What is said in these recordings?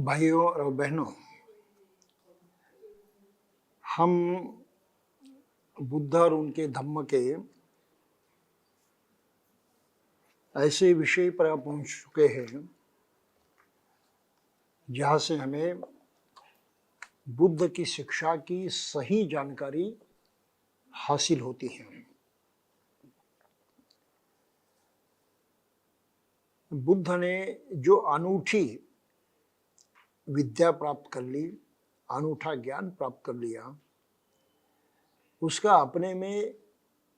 भाइयों और बहनों, हम बुद्ध और उनके धम्म के ऐसे विषय पर पहुंच चुके हैं जहां से हमें बुद्ध की शिक्षा की सही जानकारी हासिल होती है। बुद्ध ने जो अनूठी विद्या प्राप्त कर ली, अनूठा ज्ञान प्राप्त कर लिया, उसका अपने में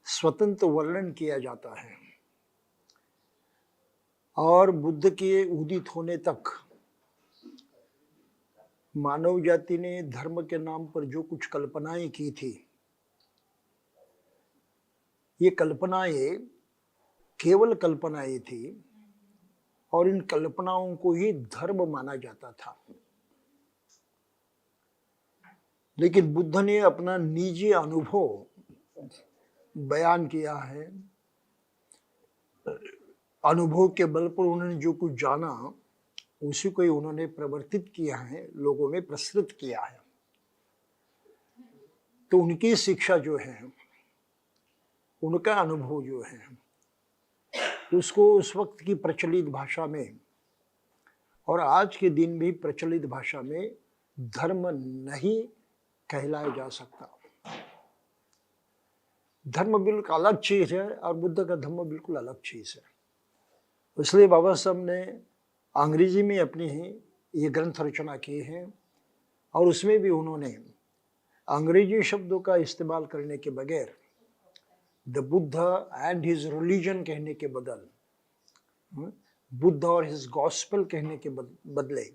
स्वतंत्र वर्णन किया जाता है। और बुद्ध के उदित होने तक मानव जाति ने धर्म के नाम पर जो कुछ कल्पनाएं की थी, ये कल्पनाएं केवल कल्पनाएं थी और इन कल्पनाओं को ही धर्म माना जाता था। लेकिन बुद्ध ने अपना निजी अनुभव बयान किया है। अनुभव के बल पर उन्होंने जो कुछ जाना उसी को ही उन्होंने प्रवर्तित किया है, लोगों में प्रसरित किया है। तो उनकी शिक्षा जो है, उनका अनुभव जो है, उसको उस वक्त की प्रचलित भाषा में और आज के दिन भी प्रचलित भाषा में धर्म नहीं कहलाया जा सकता। धर्म बिल्कुल अलग चीज है और बुद्ध का धर्म बिल्कुल अलग चीज है। इसलिए बाबा साहब ने अंग्रेजी में अपनी ही ये ग्रंथ रचना की है और उसमें भी उन्होंने अंग्रेजी शब्दों का इस्तेमाल करने के बगैर the Buddha and his religion कहने के बदल बुद्ध और हिज गॉस्पेल कहने के बदले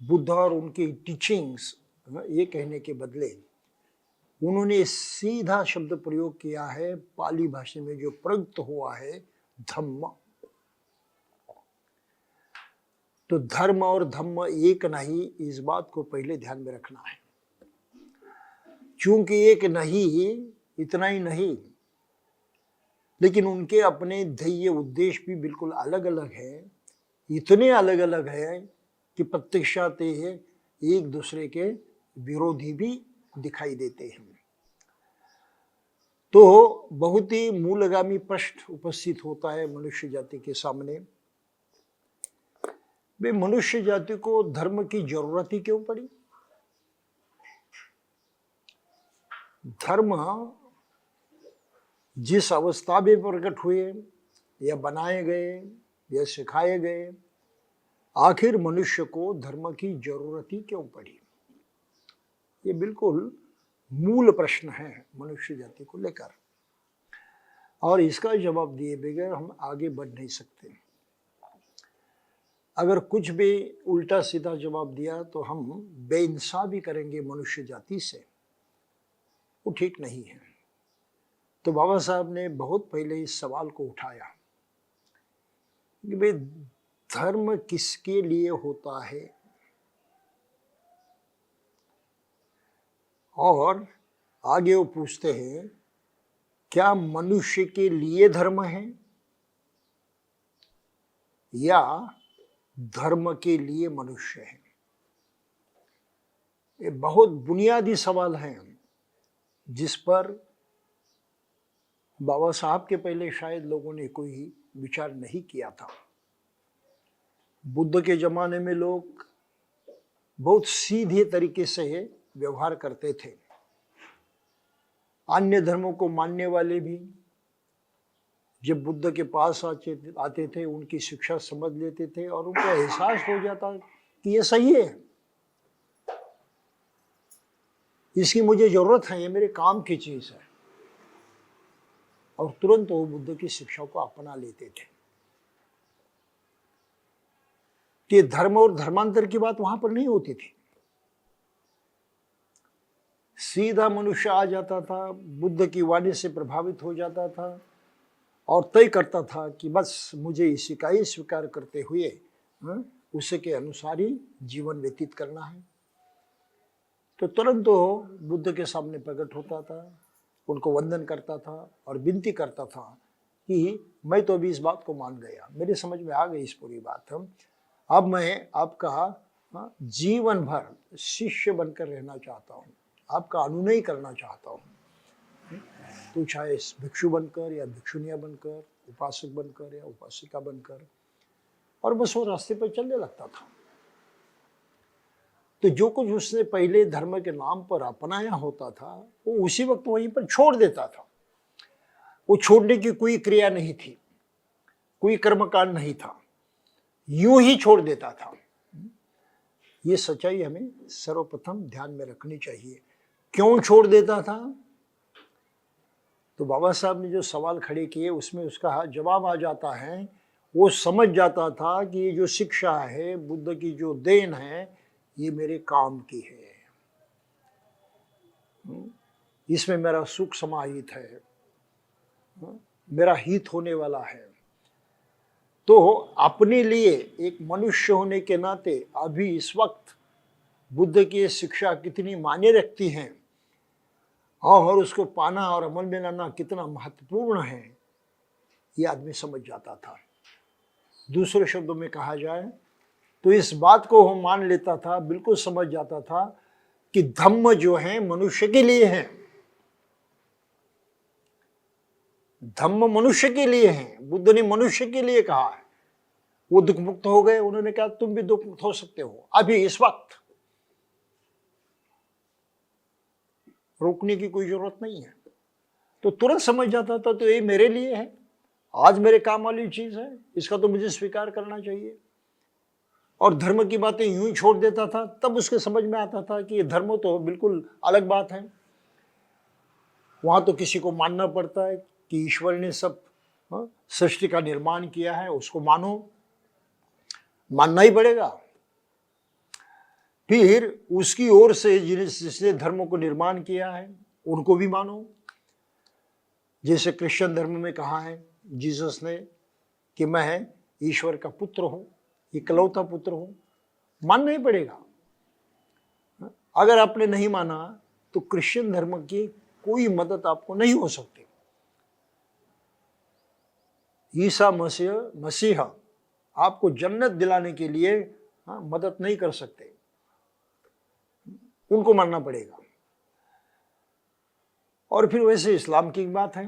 बुद्ध और उनकी टीचिंग्स ये कहने के बदले उन्होंने सीधा शब्द प्रयोग किया है पाली भाषा में जो प्रयुक्त हुआ है धम्म। तो धर्म और धम्म एक नहीं, इस बात को पहले ध्यान में रखना है। क्योंकि एक नहीं, इतना ही नहीं, लेकिन उनके अपने ध्येय उद्देश्य भी बिल्कुल अलग अलग है। इतने अलग अलग है कि प्रत्यक्षात एक दूसरे के विरोधी भी दिखाई देते हैं। तो बहुत ही मूलगामी प्रश्न उपस्थित होता है मनुष्य जाति के सामने, वे मनुष्य जाति को धर्म की जरूरत ही क्यों पड़ी? धर्म जिस अवस्था में प्रकट हुए या बनाए गए या सिखाए गए, आखिर मनुष्य को धर्म की जरूरत ही क्यों पड़ी? ये बिल्कुल मूल प्रश्न है मनुष्य जाति को लेकर, और इसका जवाब दिए बगैर हम आगे बढ़ नहीं सकते। अगर कुछ भी उल्टा सीधा जवाब दिया तो हम बेइंसाफी करेंगे मनुष्य जाति से, वो ठीक नहीं है। तो बाबा साहब ने बहुत पहले इस सवाल को उठाया कि भाई धर्म किसके लिए होता है, और आगे वो पूछते हैं क्या मनुष्य के लिए धर्म है या धर्म के लिए मनुष्य है? ये बहुत बुनियादी सवाल है जिस पर बाबा साहब के पहले शायद लोगों ने कोई विचार नहीं किया था। बुद्ध के जमाने में लोग बहुत सीधे तरीके से व्यवहार करते थे। अन्य धर्मों को मानने वाले भी जब बुद्ध के पास आते थे, उनकी शिक्षा समझ लेते थे और उनको एहसास हो जाता कि ये सही है, इसकी मुझे जरूरत है, ये मेरे काम की चीज है, और तुरंत वो बुद्ध की शिक्षा को अपना लेते थे। कि धर्म और धर्मांतर की बात वहां पर नहीं होती थी। सीधा मनुष्य आ जाता था, बुद्ध की वाणी से प्रभावित हो जाता था और तय करता था कि बस मुझे इसी का ही स्वीकार करते हुए उसी के अनुसार ही जीवन व्यतीत करना है। तो तुरंत वो बुद्ध के सामने प्रकट होता था, उनको वंदन करता था और विनती करता था कि मैं तो अभी इस बात को मान गया, मेरे समझ में आ गई इस पूरी बात। अब मैं आपका हाँ, जीवन भर शिष्य बनकर रहना चाहता हूँ, आपका अनुनय करना चाहता हूँ। तो चाहे भिक्षु बनकर या भिक्षुनिया बनकर, उपासक बनकर या उपासिका बनकर, और बस वो रास्ते पर चलने लगता था। तो जो कुछ उसने पहले धर्म के नाम पर अपनाया होता था वो उसी वक्त वहीं पर छोड़ देता था। वो छोड़ने की कोई क्रिया नहीं थी, कोई कर्मकांड नहीं था, यूं ही छोड़ देता था। ये सच्चाई हमें सर्वप्रथम ध्यान में रखनी चाहिए। क्यों छोड़ देता था? तो बाबा साहब ने जो सवाल खड़े किए उसमें उसका जवाब आ जाता है। वो समझ जाता था कि ये जो शिक्षा है, बुद्ध की जो देन है, ये मेरे काम की है, इसमें मेरा सुख समाहित है, मेरा हित होने वाला है। तो अपने लिए एक मनुष्य होने के नाते अभी इस वक्त बुद्ध की शिक्षा कितनी मायने रखती है और उसको पाना और अमल में लाना कितना महत्वपूर्ण है, ये आदमी समझ जाता था। दूसरे शब्दों में कहा जाए तो इस बात को वो मान लेता था, बिल्कुल समझ जाता था कि धम्म जो है मनुष्य के लिए है, धम्म मनुष्य के लिए है। बुद्ध ने मनुष्य के लिए कहा है। वो दुख मुक्त हो गए, उन्होंने कहा तुम भी दुख मुक्त हो सकते हो अभी इस वक्त, रोकने की कोई जरूरत नहीं है। तो तुरंत समझ जाता था तो ये मेरे लिए है, आज मेरे काम वाली चीज है, इसका तो मुझे स्वीकार करना चाहिए। और धर्म की बातें यूं ही छोड़ देता था। तब उसके समझ में आता था कि ये धर्म तो बिल्कुल अलग बात है। वहां तो किसी को मानना पड़ता है कि ईश्वर ने सब सृष्टि का निर्माण किया है, उसको मानो, मानना ही पड़ेगा। फिर उसकी ओर से जिसने धर्म को निर्माण किया है उनको भी मानो। जैसे क्रिश्चियन धर्म में कहा है जीसस ने कि मैं ईश्वर का पुत्र हूं, इकलौता पुत्र हूं, मानना ही पड़ेगा। अगर आपने नहीं माना तो क्रिश्चियन धर्म की कोई मदद आपको नहीं हो सकती। ईसा मसीह आपको जन्नत दिलाने के लिए मदद नहीं कर सकते, उनको मानना पड़ेगा। और फिर वैसे इस्लाम की बात है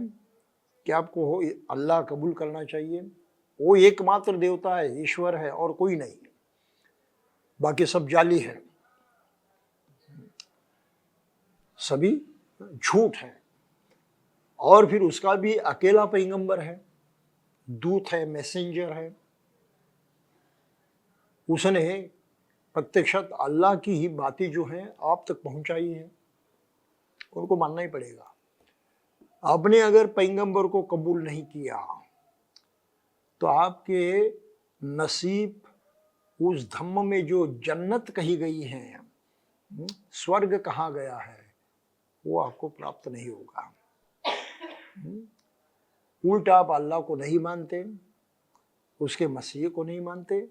कि आपको अल्लाह कबूल करना चाहिए, वो एकमात्र देवता है, ईश्वर है और कोई नहीं, बाकी सब जाली है, सभी झूठ है। और फिर उसका भी अकेला पैगंबर है, दूत है, मैसेंजर है। उसने प्रत्यक्षत अल्लाह की ही बातें जो हैं आप तक पहुंचाई है, उनको मानना ही पड़ेगा। आपने अगर पैगंबर को कबूल नहीं किया तो आपके नसीब उस धम्म में जो जन्नत कही गई है, स्वर्ग कहा गया है, वो आपको प्राप्त नहीं होगा। उल्टा आप अल्लाह को नहीं मानते, उसके मसीह को नहीं मानते,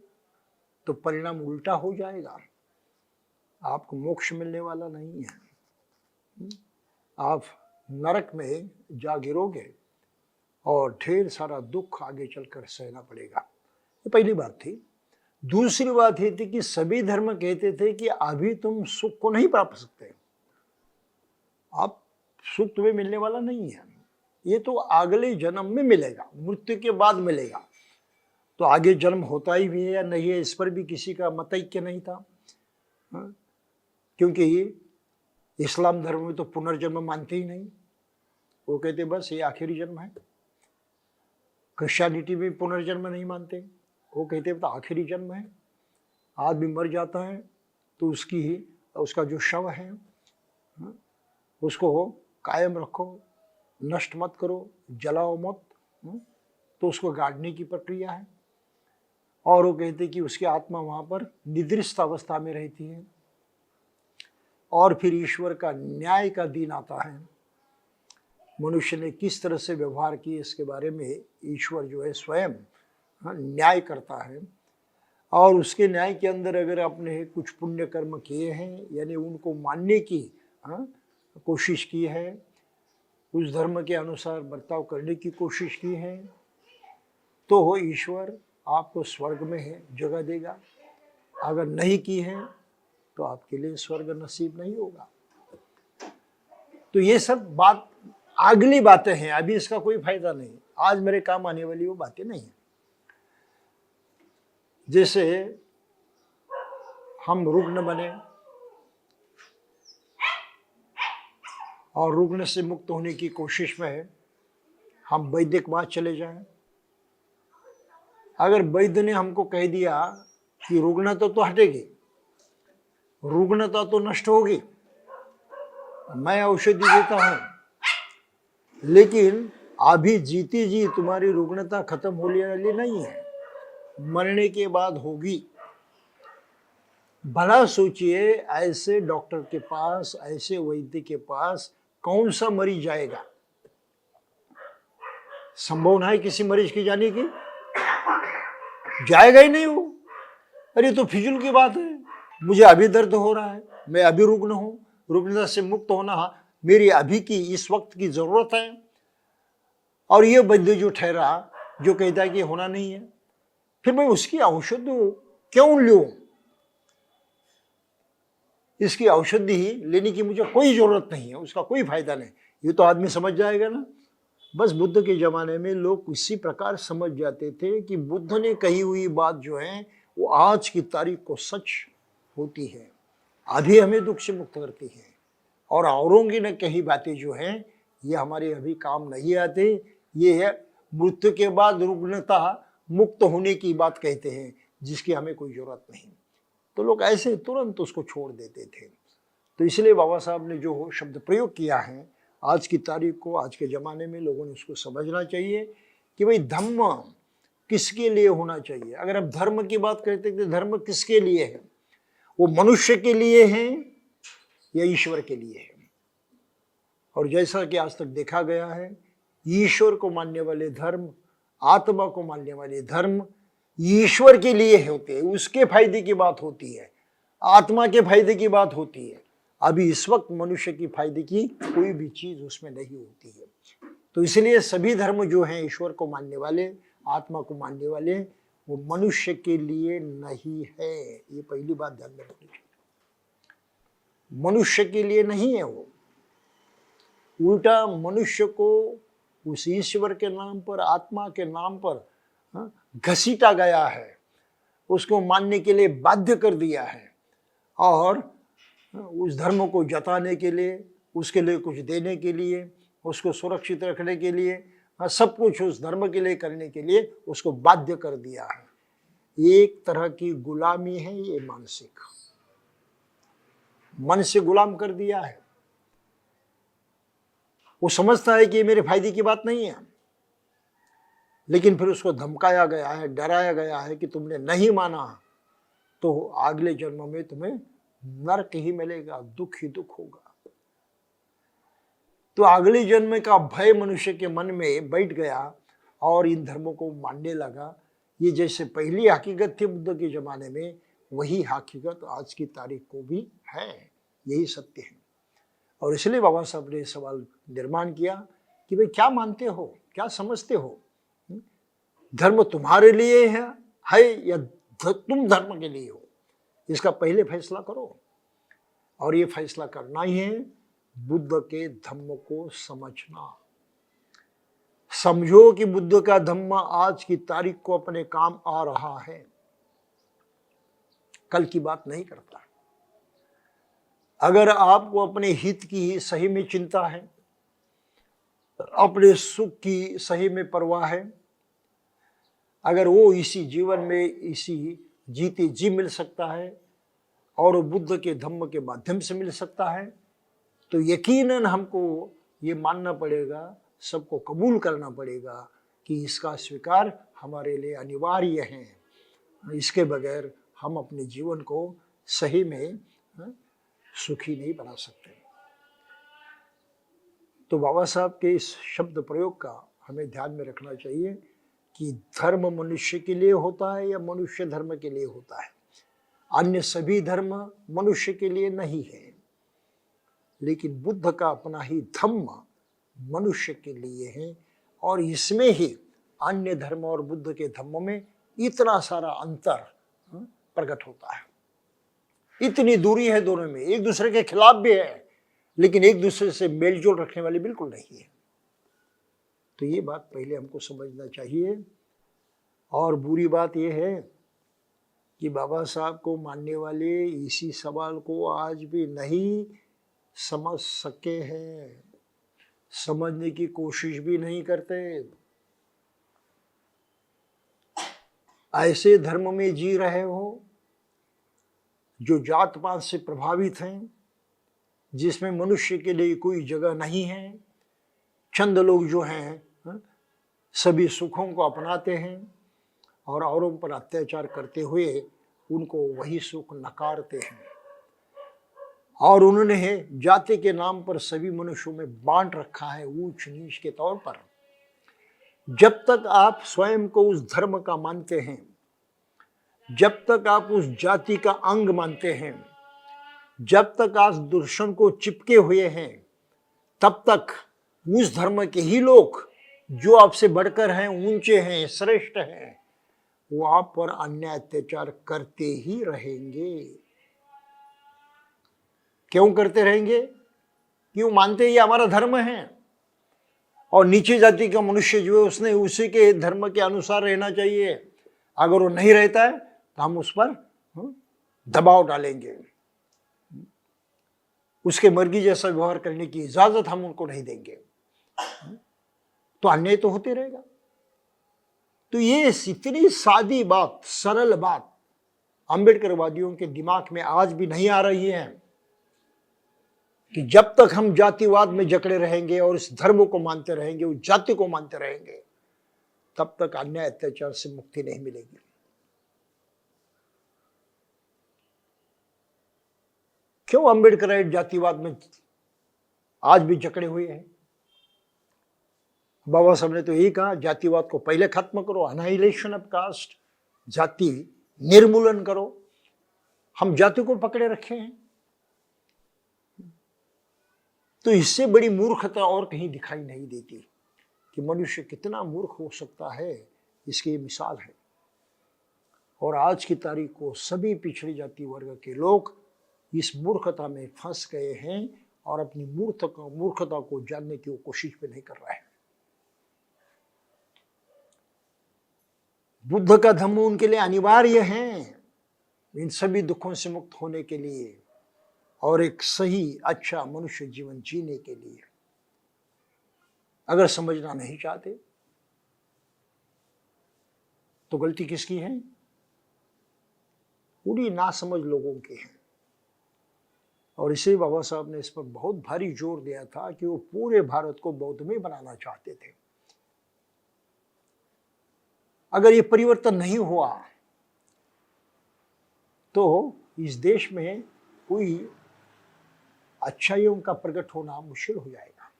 तो परिणाम उल्टा हो जाएगा। आपको मोक्ष मिलने वाला नहीं है, आप नरक में जा गिरोगे और ढेर सारा दुख आगे चलकर सहना पड़ेगा। ये पहली बात थी। दूसरी बात ये थी कि सभी धर्म कहते थे कि अभी तुम सुख को नहीं प्राप्त सकते, आप सुख तुम्हें मिलने वाला नहीं है, ये तो अगले जन्म में मिलेगा, मृत्यु के बाद मिलेगा। तो आगे जन्म होता ही भी है या नहीं है, इस पर भी किसी का मतैक्य नहीं था। क्योंकि इस्लाम धर्म में तो पुनर्जन्म मानते ही नहीं, वो कहते बस ये आखिरी जन्म है। क्रिश्चियनिटी में पुनर्जन्म नहीं मानते, वो कहते तो आखिरी जन्म है, आदमी मर जाता है तो उसका जो शव है उसको कायम रखो, नष्ट मत करो, जलाओ मत, तो उसको गाड़ने की प्रक्रिया है। और वो कहते कि उसकी आत्मा वहाँ पर निद्रिस्त अवस्था में रहती है और फिर ईश्वर का न्याय का दिन आता है। मनुष्य ने किस तरह से व्यवहार किए इसके बारे में ईश्वर जो है स्वयं न्याय करता है। और उसके न्याय के अंदर अगर आपने कुछ पुण्य कर्म किए हैं, यानी उनको मानने की कोशिश की है, उस धर्म के अनुसार बर्ताव करने की कोशिश की है, तो ईश्वर आपको स्वर्ग में है जगह देगा। अगर नहीं की है तो आपके लिए स्वर्ग नसीब नहीं होगा। तो ये सब बात अगली बातें हैं, अभी इसका कोई फायदा नहीं, आज मेरे काम आने वाली वो बातें नहीं है। जैसे हम रुग्ण बने और रुग्ण से मुक्त होने की कोशिश में हम वैद्य के पास चले जाएं। अगर वैद्य ने हमको कह दिया कि रुग्णता तो हटेगी, रुग्णता तो नष्ट होगी, मैं औषधि देता हूं, लेकिन अभी जीती जी तुम्हारी रुग्णता खत्म होने वाली नहीं है, मरने के बाद होगी। भला सोचिए, ऐसे डॉक्टर के पास, ऐसे वैद्य के पास कौन सा मरीज जाएगा? संभावना है किसी मरीज की जाने की? जाएगा ही नहीं वो। अरे तो फिजूल की बात है, मुझे अभी दर्द हो रहा है, मैं अभी रुग्ण हूं, रुग्णता से मुक्त होना मेरी अभी की इस वक्त की जरूरत है, और ये वैद्य जो ठहरा जो कहता है कि होना नहीं है, फिर मैं उसकी औषध क्यों लूं? इसकी औषधि लेने की मुझे कोई जरूरत नहीं है, उसका कोई फायदा नहीं, ये तो आदमी समझ जाएगा ना। बस बुद्ध के जमाने में लोग इसी प्रकार समझ जाते थे कि बुद्ध ने कही हुई बात जो है वो आज की तारीख को सच होती है, अभी हमें दुख से मुक्त करती है, और औरों की न कही बातें जो हैं ये हमारे अभी काम नहीं आते। ये है मृत्यु के बाद रुग्णता मुक्त होने की बात कहते हैं, जिसकी हमें कोई जरूरत नहीं। तो लोग ऐसे तुरंत उसको छोड़ देते थे। तो इसलिए बाबा साहब ने जो शब्द प्रयोग किया है आज की तारीख को, आज के ज़माने में लोगों ने उसको समझना चाहिए कि भाई धम्म किसके लिए होना चाहिए। अगर हम धर्म की बात करते हैं तो धर्म किसके लिए है? वो मनुष्य के लिए है या ईश्वर के लिए है? और जैसा कि आज तक देखा गया है, ईश्वर को मानने वाले धर्म, आत्मा को मानने वाले धर्म ईश्वर के लिए होते हैं, उसके फायदे की बात होती है, आत्मा के फायदे की बात होती है। अभी इस वक्त मनुष्य की फायदे की कोई भी चीज उसमें नहीं होती है। तो इसलिए सभी धर्म जो हैं ईश्वर को मानने वाले, आत्मा को मानने वाले, वो मनुष्य के लिए नहीं है। ये पहली बात ध्यान में रखनी चाहिए, मनुष्य के लिए नहीं है वो। उल्टा मनुष्य को उस ईश्वर के नाम पर, आत्मा के नाम पर घसीटा गया है, उसको मानने के लिए बाध्य कर दिया है, और उस धर्म को जताने के लिए, उसके लिए कुछ देने के लिए, उसको सुरक्षित रखने के लिए, सब कुछ उस धर्म के लिए करने के लिए उसको बाध्य कर दिया है। एक तरह की गुलामी है ये, मानसिक मन से गुलाम कर दिया है। वो समझता है कि ये मेरे फायदे की बात नहीं है, लेकिन फिर उसको धमकाया गया है, डराया गया है कि तुमने नहीं माना तो अगले जन्म में तुम्हें नरक ही मिलेगा, दुख ही दुख होगा। तो अगले जन्म का भय मनुष्य के मन में बैठ गया और इन धर्मों को मानने लगा। ये जैसे पहली हकीकत थी बुद्ध के जमाने में, वही हकीकत आज की तारीख को भी है, यही सत्य है। और इसलिए बाबा साहब ने सवाल निर्माण किया कि भाई क्या मानते हो, क्या समझते हो, धर्म तुम्हारे लिए है या तुम धर्म के लिए हो? इसका पहले फैसला करो, और ये फैसला करना ही है बुद्ध के धम्म को समझना। समझो कि बुद्ध का धम्म आज की तारीख को अपने काम आ रहा है, कल की बात नहीं करता। अगर आपको अपने हित की सही में चिंता है, अपने सुख की सही में परवाह है, अगर वो इसी जीवन में इसी जीते जी मिल सकता है और वो बुद्ध के धम्म के माध्यम से मिल सकता है, तो यकीनन हमको ये मानना पड़ेगा, सबको कबूल करना पड़ेगा कि इसका स्वीकार हमारे लिए अनिवार्य है। इसके बगैर हम अपने जीवन को सही में सुखी नहीं बना सकते। तो बाबा साहब के इस शब्द प्रयोग का हमें ध्यान में रखना चाहिए कि धर्म मनुष्य के लिए होता है या मनुष्य धर्म के लिए होता है। अन्य सभी धर्म मनुष्य के लिए नहीं है, लेकिन बुद्ध का अपना ही धम्म मनुष्य के लिए है, और इसमें ही अन्य धर्म और बुद्ध के धम्म में इतना सारा अंतर प्रकट होता है। इतनी दूरी है दोनों में, एक दूसरे के खिलाफ भी है, लेकिन एक दूसरे से मेलजोल रखने वाले बिल्कुल नहीं है। तो ये बात पहले हमको समझना चाहिए। और बुरी बात यह है कि बाबा साहब को मानने वाले इसी सवाल को आज भी नहीं समझ सके हैं, समझने की कोशिश भी नहीं करते। ऐसे धर्म में जी रहे हो जो जात पात से प्रभावित हैं, जिसमें मनुष्य के लिए कोई जगह नहीं है। चंद लोग जो हैं सभी सुखों को अपनाते हैं और औरों पर अत्याचार करते हुए उनको वही सुख नकारते हैं। और उन्होंने जाति के नाम पर सभी मनुष्यों में बांट रखा है ऊंच नीच के तौर पर। जब तक आप स्वयं को उस धर्म का मानते हैं, जब तक आप उस जाति का अंग मानते हैं, जब तक आप दुश्मन को चिपके हुए हैं, तब तक उस धर्म के ही लोग जो आपसे बढ़कर हैं, ऊंचे हैं, श्रेष्ठ हैं, वो आप पर अन्याय अत्याचार करते ही रहेंगे। क्यों करते रहेंगे? क्यों? मानते ही हमारा धर्म है और नीचे जाति का मनुष्य जो है उसने उसी के धर्म के अनुसार रहना चाहिए। अगर वो नहीं रहता है तो हम उस पर दबाव डालेंगे, उसके मर्जी जैसा व्यवहार करने की इजाजत हम उनको नहीं देंगे, तो अन्याय तो होते रहेगा। तो ये इतनी सादी बात, सरल बात अंबेडकरवादियों के दिमाग में आज भी नहीं आ रही है कि जब तक हम जातिवाद में जकड़े रहेंगे और इस धर्म को मानते रहेंगे, उस जाति को मानते रहेंगे, तब तक अन्याय अत्याचार से मुक्ति नहीं मिलेगी। क्यों अंबेडकराइट जातिवाद में आज भी जकड़े हुए हैं? बाबा साहब ने तो यही कहा, जातिवाद को पहले खत्म करो, अनाइलेशन ऑफ कास्ट, जाति निर्मूलन करो। हम जाति को पकड़े रखे हैं। तो इससे बड़ी मूर्खता और कहीं दिखाई नहीं देती कि मनुष्य कितना मूर्ख हो सकता है, इसकी मिसाल है। और आज की तारीख को सभी पिछड़ी जाति वर्ग के लोग इस मूर्खता में फंस गए हैं और अपनी मूर्खता को जानने की वो कोशिश भी नहीं कर रहे हैं। बुद्ध का धम्म उनके लिए अनिवार्य है इन सभी दुखों से मुक्त होने के लिए और एक सही अच्छा मनुष्य जीवन जीने के लिए। अगर समझना नहीं चाहते तो गलती किसकी है? पूरी नासमझ लोगों की है। और इसे बाबा साहब ने इस पर बहुत भारी जोर दिया था कि वो पूरे भारत को बौद्धमय बनाना चाहते थे। अगर ये परिवर्तन नहीं हुआ तो इस देश में कोई अच्छाइयों का प्रकट होना मुश्किल हो जाएगा।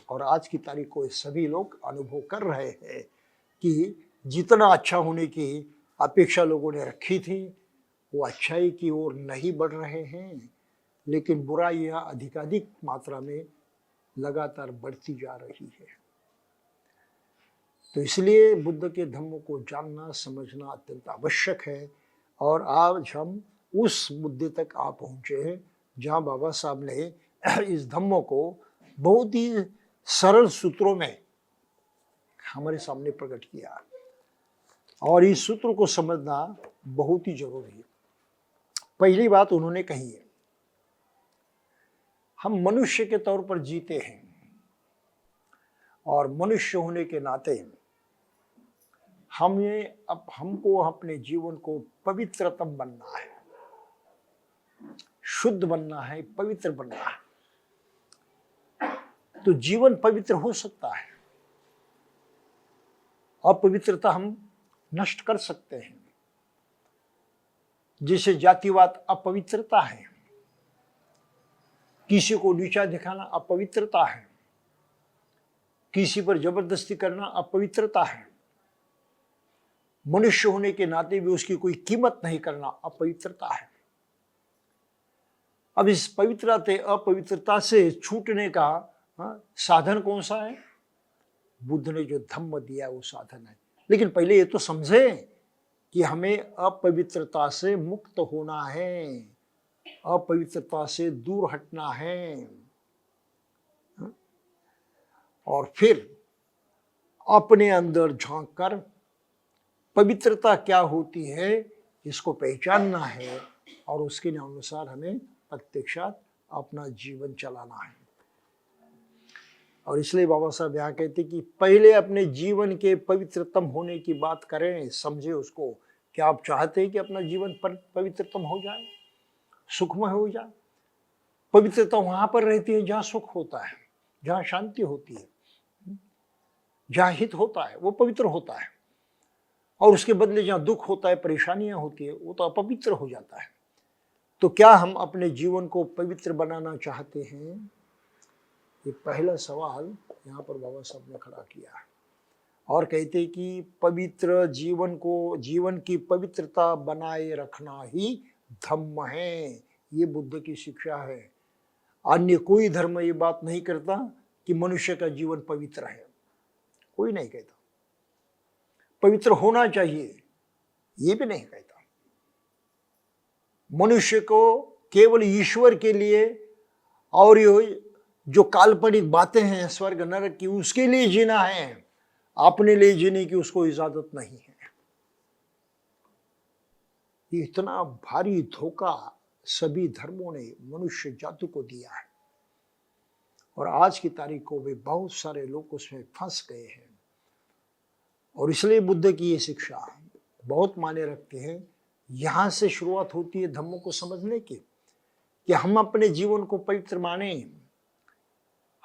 और आज की तारीख को सभी लोग अनुभव कर रहे हैं कि जितना अच्छा होने की अपेक्षा लोगों ने रखी थी वो अच्छाई की ओर नहीं बढ़ रहे हैं, लेकिन बुराइयां अधिकाधिक मात्रा में लगातार बढ़ती जा रही है। तो इसलिए बुद्ध के धम्म को जानना समझना अत्यंत आवश्यक है। और आज हम उस मुद्दे तक आ पहुँचे हैं जहाँ बाबा साहब ने इस धम्म को बहुत ही सरल सूत्रों में हमारे सामने प्रकट किया। और इस सूत्र को समझना बहुत ही जरूरी है। पहली बात उन्होंने कही है, हम मनुष्य के तौर पर जीते हैं और मनुष्य होने के नाते हमको अपने जीवन को पवित्रतम बनना है, शुद्ध बनना है, पवित्र बनना है। तो जीवन पवित्र हो सकता है, अपवित्रता हम नष्ट कर सकते हैं। जैसे जातिवाद अपवित्रता है, किसी को नीचा दिखाना अपवित्रता है, किसी पर जबरदस्ती करना अपवित्रता है, मनुष्य होने के नाते भी उसकी कोई कीमत नहीं करना अपवित्रता है। अब इस अपवित्रता से छूटने का साधन कौन सा है? बुद्ध ने जो धम्म दिया वो साधन है। लेकिन पहले ये तो समझे कि हमें अपवित्रता से मुक्त होना है, अपवित्रता से दूर हटना है, और फिर अपने अंदर झांककर पवित्रता क्या होती है इसको पहचानना है, और उसके अनुसार हमें प्रत्यक्षात अपना जीवन चलाना है। और इसलिए बाबा साहब यहाँ कहते कि पहले अपने जीवन के पवित्रतम होने की बात करें, समझे उसको। क्या आप चाहते हैं कि अपना जीवन पवित्रतम हो जाए, सुखमय हो जाए? पवित्रता वहां पर रहती है जहाँ सुख होता है, जहाँ शांति होती है, जहाँ हित होता है, वो पवित्र होता है। और उसके बदले जहाँ दुख होता है, परेशानियां होती है, वो तो अपवित्र हो जाता है। तो क्या हम अपने जीवन को पवित्र बनाना चाहते हैं? ये पहला सवाल यहाँ पर बाबा साहब ने खड़ा किया है। और कहते कि पवित्र जीवन को, जीवन की पवित्रता बनाए रखना ही धम्म है। ये बुद्ध की शिक्षा है। अन्य कोई धर्म ये बात नहीं करता कि मनुष्य का जीवन पवित्र है, कोई नहीं कहता। पवित्र होना चाहिए ये भी नहीं कहता। मनुष्य को केवल ईश्वर के लिए और ये जो काल्पनिक बातें हैं स्वर्ग नरक की, उसके लिए जीना है, अपने लिए जीने की उसको इजाजत नहीं है। ये इतना भारी धोखा सभी धर्मों ने मनुष्य जाति को दिया है, और आज की तारीख को भी बहुत सारे लोग उसमें फंस गए हैं। और इसलिए बुद्ध की ये शिक्षा बहुत मायने रखते हैं। यहां से शुरुआत होती है धम्मों को समझने की, कि हम अपने जीवन को पवित्र माने,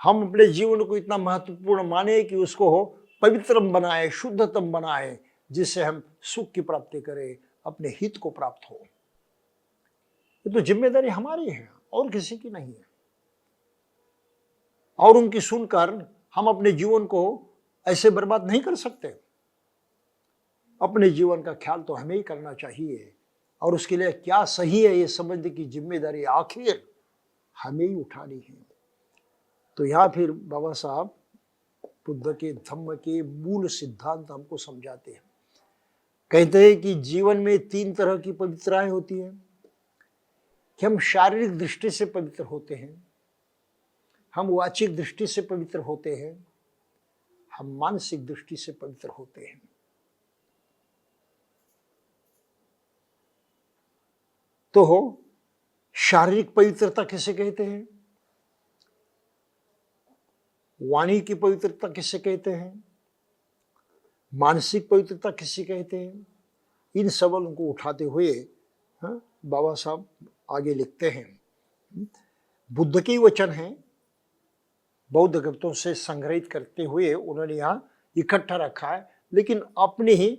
हम अपने जीवन को इतना महत्वपूर्ण माने कि उसको पवित्रम बनाए, शुद्धतम बनाए, जिससे हम सुख की प्राप्ति करें, अपने हित को प्राप्त हो। ये तो जिम्मेदारी हमारी है और किसी की नहीं है। और उनकी सुनकर हम अपने जीवन को ऐसे बर्बाद नहीं कर सकते। अपने जीवन का ख्याल तो हमें ही करना चाहिए, और उसके लिए क्या सही है ये समझने की जिम्मेदारी आखिर हमें ही उठानी है। तो यहाँ फिर बाबा साहब बुद्ध के धम्म के मूल सिद्धांत हमको समझाते हैं। कहते हैं कि जीवन में 3 तरह की पवित्रताएं होती हैं, कि हम शारीरिक दृष्टि से पवित्र होते हैं, हम वाचिक दृष्टि से पवित्र होते हैं, हम मानसिक दृष्टि से पवित्र होते हैं। तो शारीरिक पवित्रता किसे कहते हैं, वाणी की पवित्रता किसे कहते हैं, मानसिक पवित्रता किसे कहते हैं, इन सवालों को उठाते हुए बाबा साहब आगे लिखते हैं। बुद्ध के वचन हैं, बौद्ध ग्रंथों से संग्रहित करते हुए उन्होंने यहाँ इकट्ठा रखा है, लेकिन अपनी ही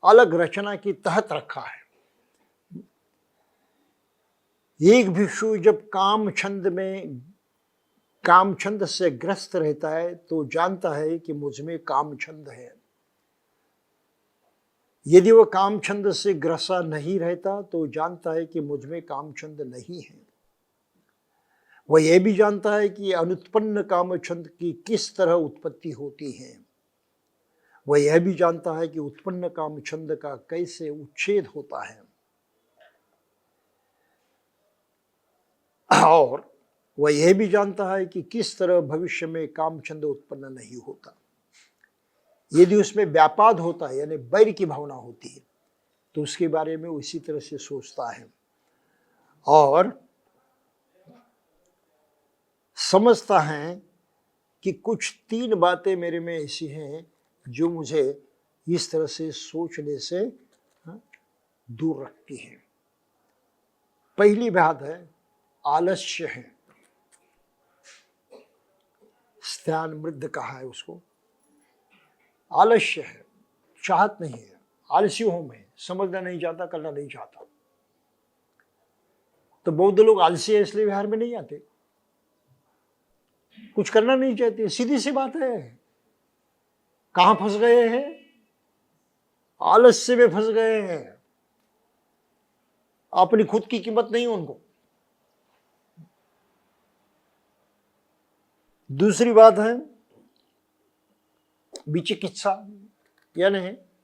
अलग रचना के तहत रखा है। एक भिक्षु जब काम छंद से ग्रस्त रहता है तो जानता है कि मुझ में काम छंद है। यदि वह काम छंद से ग्रसा नहीं रहता तो जानता है कि मुझ में काम छंद नहीं है। वह यह भी जानता है कि अनुत्पन्न काम छंद की किस तरह उत्पत्ति होती है। वह यह भी जानता है कि उत्पन्न काम छंद का कैसे उच्छेद होता है, और वह यह भी जानता है कि किस तरह भविष्य में काम छंद उत्पन्न नहीं होता। यदि उसमें व्यापाद होता है, यानी बैर की भावना होती है, तो उसके बारे में वो इसी तरह से सोचता है और समझता है कि कुछ 3 बातें मेरे में ऐसी हैं जो मुझे इस तरह से सोचने से दूर रखती हैं। पहली बात है आलस्य है। स्त्यान मृद कहा है उसको। आलस्य है, चाहत नहीं है, आलसी हूं मैं, समझना नहीं चाहता, करना नहीं चाहता। तो बौद्ध लोग आलसी है इसलिए विहार में नहीं आते, कुछ करना नहीं चाहते। सीधी सी बात है। कहां फंस गए हैं? आलस्य में फंस गए हैं। अपनी खुद की कीमत नहीं उनको। दूसरी बात है विचिकित्सा, यानी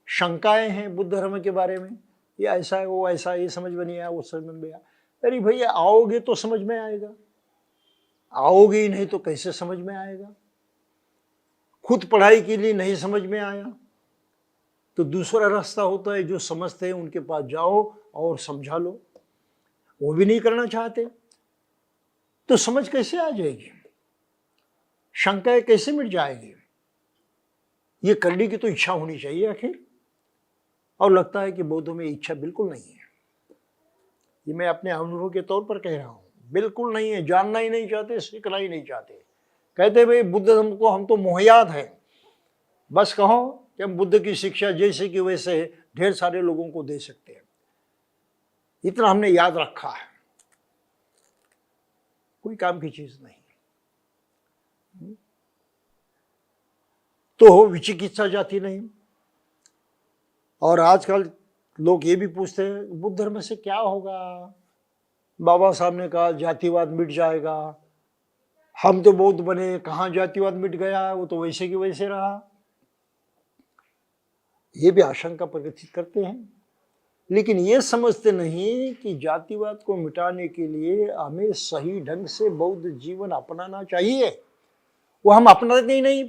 शंकाएं हैं बुद्ध धर्म के बारे में, ये ऐसा है वो ऐसा है, ये समझ में नहीं आया वो समझ में आया। अरे भैया आओगे तो समझ में आएगा, आओगे ही नहीं तो कैसे समझ में आएगा। खुद पढ़ाई के लिए नहीं समझ में आया तो दूसरा रास्ता होता है, जो समझते हैं उनके पास जाओ और समझा लो। वो भी नहीं करना चाहते तो समझ कैसे आ जाएगी, शंकाएं कैसे मिट जाएगी। ये करने की तो इच्छा होनी चाहिए आखिर, और लगता है कि बौद्धों में इच्छा बिल्कुल नहीं है। ये मैं अपने अनुभव के तौर पर कह रहा हूँ, बिल्कुल नहीं है। जानना ही नहीं चाहते, सीखना ही नहीं चाहते। कहते भाई बुद्ध धर्म को हम तो मोहयाद हैं, बस कहो कि हम बुद्ध की शिक्षा जैसे कि वैसे ढेर सारे लोगों को दे सकते हैं, इतना हमने याद रखा है। कोई काम की चीज नहीं। तो विचिकित्सा जाती नहीं। और आजकल लोग ये भी पूछते हैं बुद्ध धर्म से क्या होगा। बाबा साहब ने कहा जातिवाद मिट जाएगा, हम तो बौद्ध बने, कहाँ जातिवाद मिट गया, वो तो वैसे की वैसे रहा। ये भी आशंका प्रकटित करते हैं, लेकिन ये समझते नहीं कि जातिवाद को मिटाने के लिए हमें सही ढंग से बौद्ध जीवन अपनाना चाहिए। वो हम अपनाते ही नहीं।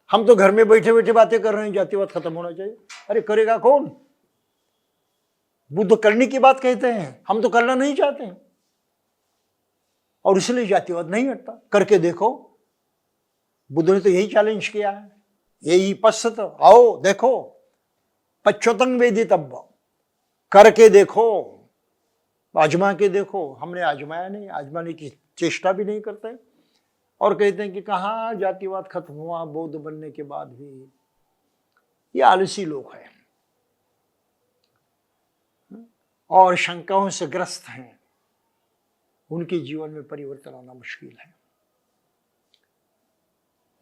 हम तो घर में बैठे बैठे बातें कर रहे हैं जातिवाद खत्म होना चाहिए। अरे करेगा कौन? बुद्ध करने की बात कहते हैं, हम तो करना नहीं चाहते हैं, और इसलिए जातिवाद नहीं हटता। करके देखो, बुद्ध ने तो यही चैलेंज किया है, यही पश्चात आओ देखो, पश्चोतंग वेदितव्य, करके देखो, आजमा के देखो। हमने आजमाया नहीं, आजमाने की चेष्टा भी नहीं करते, और कहते हैं कि कहाँ जातिवाद खत्म हुआ बौद्ध बनने के बाद भी। ये आलसी लोग हैं और शंकाओं से ग्रस्त हैं, उनके जीवन में परिवर्तन आना मुश्किल है,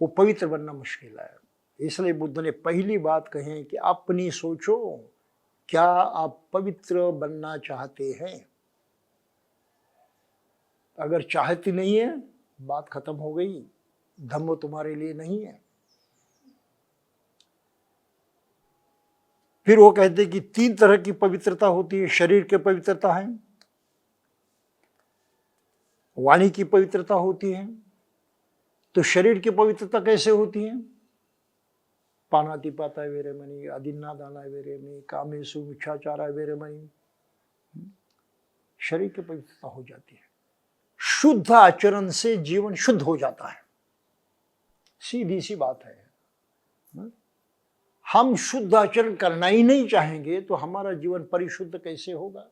वो पवित्र बनना मुश्किल है। इसलिए बुद्ध ने पहली बात कही कि अपनी सोचो, क्या आप पवित्र बनना चाहते हैं? अगर चाहती नहीं है, बात खत्म हो गई, धम्म तुम्हारे लिए नहीं है। फिर वो कहते कि 3 तरह की पवित्रता होती है। शरीर की पवित्रता है, वाणी की पवित्रता होती है। तो शरीर की पवित्रता कैसे होती है? पानातिपाता वेरेमणि, अदिन्नादाना वेरेमणि, कामेषु मिच्छाचारा वेरेमणि। शरीर की पवित्रता हो जाती है। शुद्ध आचरण से जीवन शुद्ध हो जाता है, सीधी सी बात है। हम शुद्ध आचरण करना ही नहीं चाहेंगे तो हमारा जीवन परिशुद्ध कैसे होगा?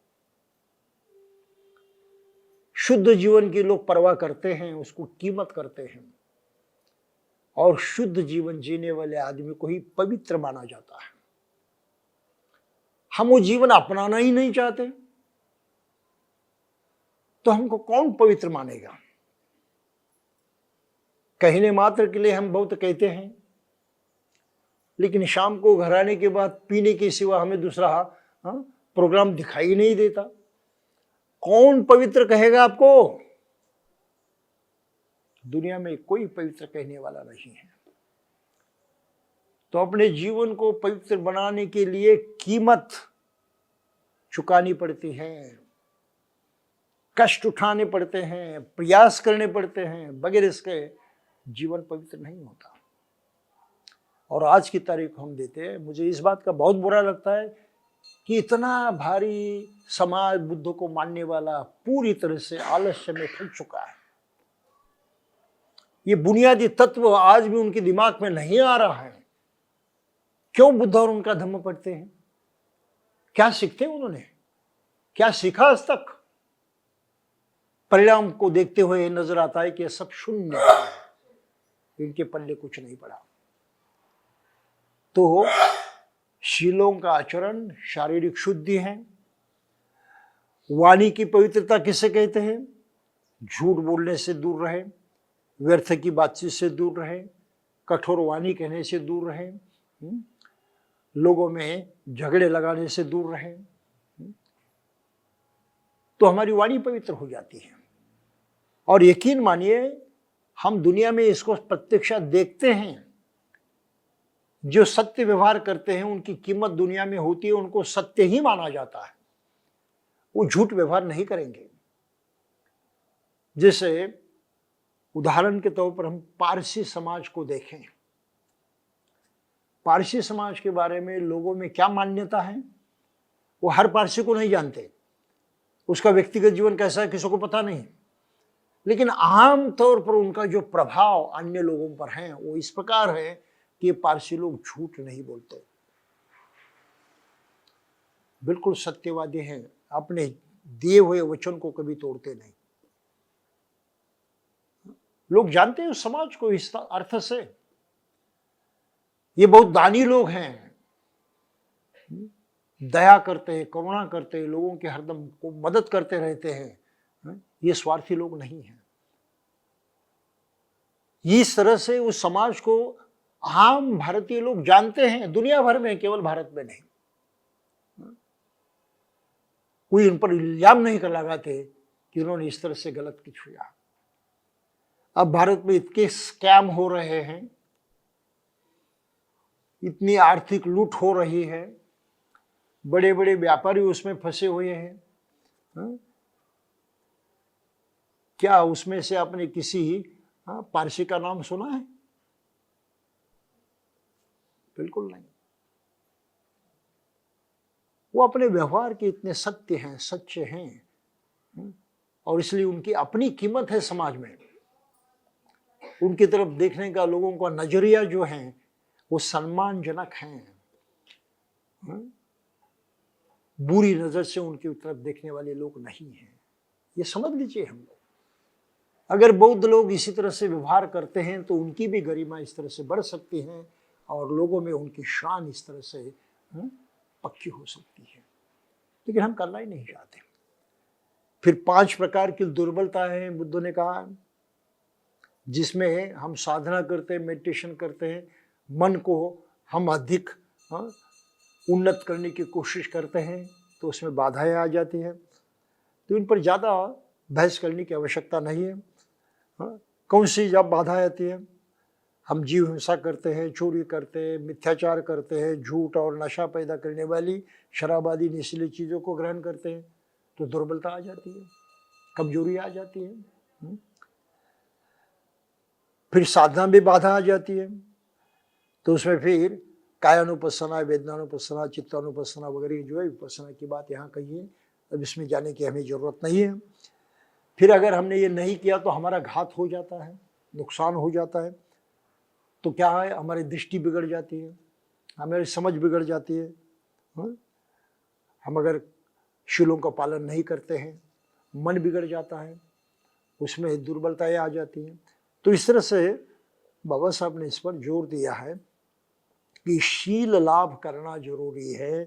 शुद्ध जीवन की लोग परवाह करते हैं, उसको कीमत करते हैं, और शुद्ध जीवन जीने वाले आदमी को ही पवित्र माना जाता है। हम वो जीवन अपनाना ही नहीं चाहते तो हमको कौन पवित्र मानेगा? कहने मात्र के लिए हम बहुत कहते हैं, लेकिन शाम को घर आने के बाद पीने के सिवा हमें दूसरा प्रोग्राम दिखाई नहीं देता। कौन पवित्र कहेगा आपको? दुनिया में कोई पवित्र कहने वाला नहीं है। तो अपने जीवन को पवित्र बनाने के लिए कीमत चुकानी पड़ती है, कष्ट उठाने पड़ते हैं, प्रयास करने पड़ते हैं, बगैर इसके जीवन पवित्र नहीं होता। और आज की तारीख हम देते हैं, मुझे इस बात का बहुत बुरा लगता है कि इतना भारी समाज बुद्ध को मानने वाला पूरी तरह से आलस्य में फंस चुका है। ये बुनियादी तत्व आज भी उनके दिमाग में नहीं आ रहा है। क्यों बुद्ध और उनका धम्म पढ़ते हैं? क्या सीखते हैं उन्होंने? क्या सीखा आज तक? परिणाम को देखते हुए नजर आता है कि सब शून्य है, इनके पल्ले कुछ नहीं पड़ा। तो शीलों का आचरण, शारीरिक शुद्धि है। वाणी की पवित्रता किसे कहते हैं? झूठ बोलने से दूर रहे, व्यर्थ की बातचीत से दूर रहे, कठोर वाणी कहने से दूर रहे, लोगों में झगड़े लगाने से दूर रहे, तो हमारी वाणी पवित्र हो जाती है। और यकीन मानिए, हम दुनिया में इसको प्रत्यक्ष देखते हैं। जो सत्य व्यवहार करते हैं उनकी कीमत दुनिया में होती है, उनको सत्य ही माना जाता है, वो झूठ व्यवहार नहीं करेंगे। जैसे उदाहरण के तौर पर हम पारसी समाज को देखें। पारसी समाज के बारे में लोगों में क्या मान्यता है, वो हर पारसी को नहीं जानते, उसका व्यक्तिगत जीवन कैसा है किसी को पता नहीं, लेकिन आम तौर पर उनका जो प्रभाव अन्य लोगों पर है वो इस प्रकार है कि ये पारसी लोग झूठ नहीं बोलते, बिल्कुल सत्यवादी हैं, अपने दिए हुए वचन को कभी तोड़ते नहीं। लोग जानते हैं उस समाज को इस अर्थ से, ये बहुत दानी लोग हैं, दया करते हैं, करुणा करते हैं, लोगों के हरदम को मदद करते रहते हैं, ये स्वार्थी लोग नहीं हैं। इस तरह से उस समाज को आम भारतीय लोग जानते हैं, दुनिया भर में, केवल भारत में नहीं। कोई उन पर इल्जाम नहीं कर लगाते कि उन्होंने इस तरह से गलत कुछ किया। अब भारत में इतने स्कैम हो रहे हैं, इतनी आर्थिक लूट हो रही है, बड़े बड़े व्यापारी उसमें फंसे हुए हैं। क्या उसमें से आपने किसी पारसी का नाम सुना है? बिल्कुल नहीं। वो अपने व्यवहार के इतने सत्य हैं, सच्चे हैं, और इसलिए उनकी अपनी कीमत है समाज में। उनकी तरफ देखने का लोगों का नजरिया जो है वो सम्मानजनक है। बुरी नजर से उनकी तरफ देखने वाले लोग नहीं हैं, ये समझ लीजिए हम लोग। अगर बौद्ध लोग इसी तरह से व्यवहार करते हैं तो उनकी भी गरिमा इस तरह से बढ़ सकती है और लोगों में उनकी शान इस तरह से पक्की हो सकती है, लेकिन हम करना ही नहीं चाहते। फिर 5 प्रकार की दुर्बलता है बुद्ध ने कहा, जिसमें हम साधना करते हैं, मेडिटेशन करते हैं, मन को हम अधिक उन्नत करने की कोशिश करते हैं तो उसमें बाधाएं आ जाती हैं। तो इन पर ज़्यादा बहस करने की आवश्यकता नहीं है। कौन सी जब बाधा आती है, हम जीव हिंसा करते हैं, चोरी करते हैं, मिथ्याचार करते हैं, झूठ और नशा पैदा करने वाली शराब आदि नशीली चीज़ों को ग्रहण करते हैं तो दुर्बलता आ जाती है, कमजोरी आ जाती है। फिर साधना में बाधा आ जाती है तो उसमें फिर कायानुपස්සना, वेदनानुपස්සना, चित्तानुपස්සना वगैरह जो है विपස්සना की बात यहाँ कही है, अब इसमें जाने की हमें ज़रूरत नहीं है। फिर अगर हमने ये नहीं किया तो हमारा घात हो जाता है, नुकसान हो जाता है, तो क्या है, हमारी दृष्टि बिगड़ जाती है, हमारी समझ बिगड़ जाती है। हम अगर शीलों का पालन नहीं करते हैं, मन बिगड़ जाता है, उसमें दुर्बलताएं आ जाती हैं। तो इस तरह से बाबा साहब ने इस पर जोर दिया है कि शील लाभ करना जरूरी है,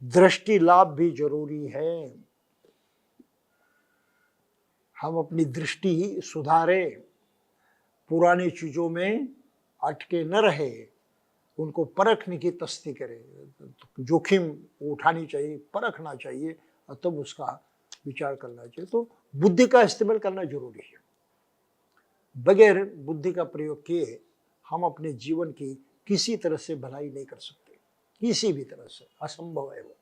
दृष्टि लाभ भी जरूरी है। हम अपनी दृष्टि सुधारें, पुरानी चीज़ों में अटके न रहे, उनको परखने की तस्ती करें, जोखिम उठानी चाहिए, परखना चाहिए और तब उसका विचार करना चाहिए। तो बुद्धि का इस्तेमाल करना जरूरी है। बगैर बुद्धि का प्रयोग किए हम अपने जीवन की किसी तरह से भलाई नहीं कर सकते, किसी भी तरह से असंभव है वो।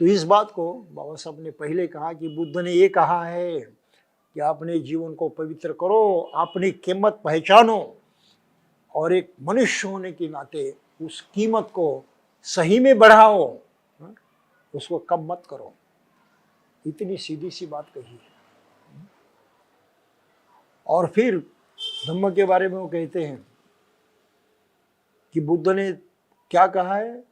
तो इस बात को बाबा साहब ने पहले कहा कि बुद्ध ने ये कहा है कि अपने जीवन को पवित्र करो, अपनी कीमत पहचानो और एक मनुष्य होने के नाते उस कीमत को सही में बढ़ाओ, उसको कम मत करो। इतनी सीधी सी बात कही है। और फिर धम्म के बारे में वो कहते हैं कि बुद्ध ने क्या कहा है,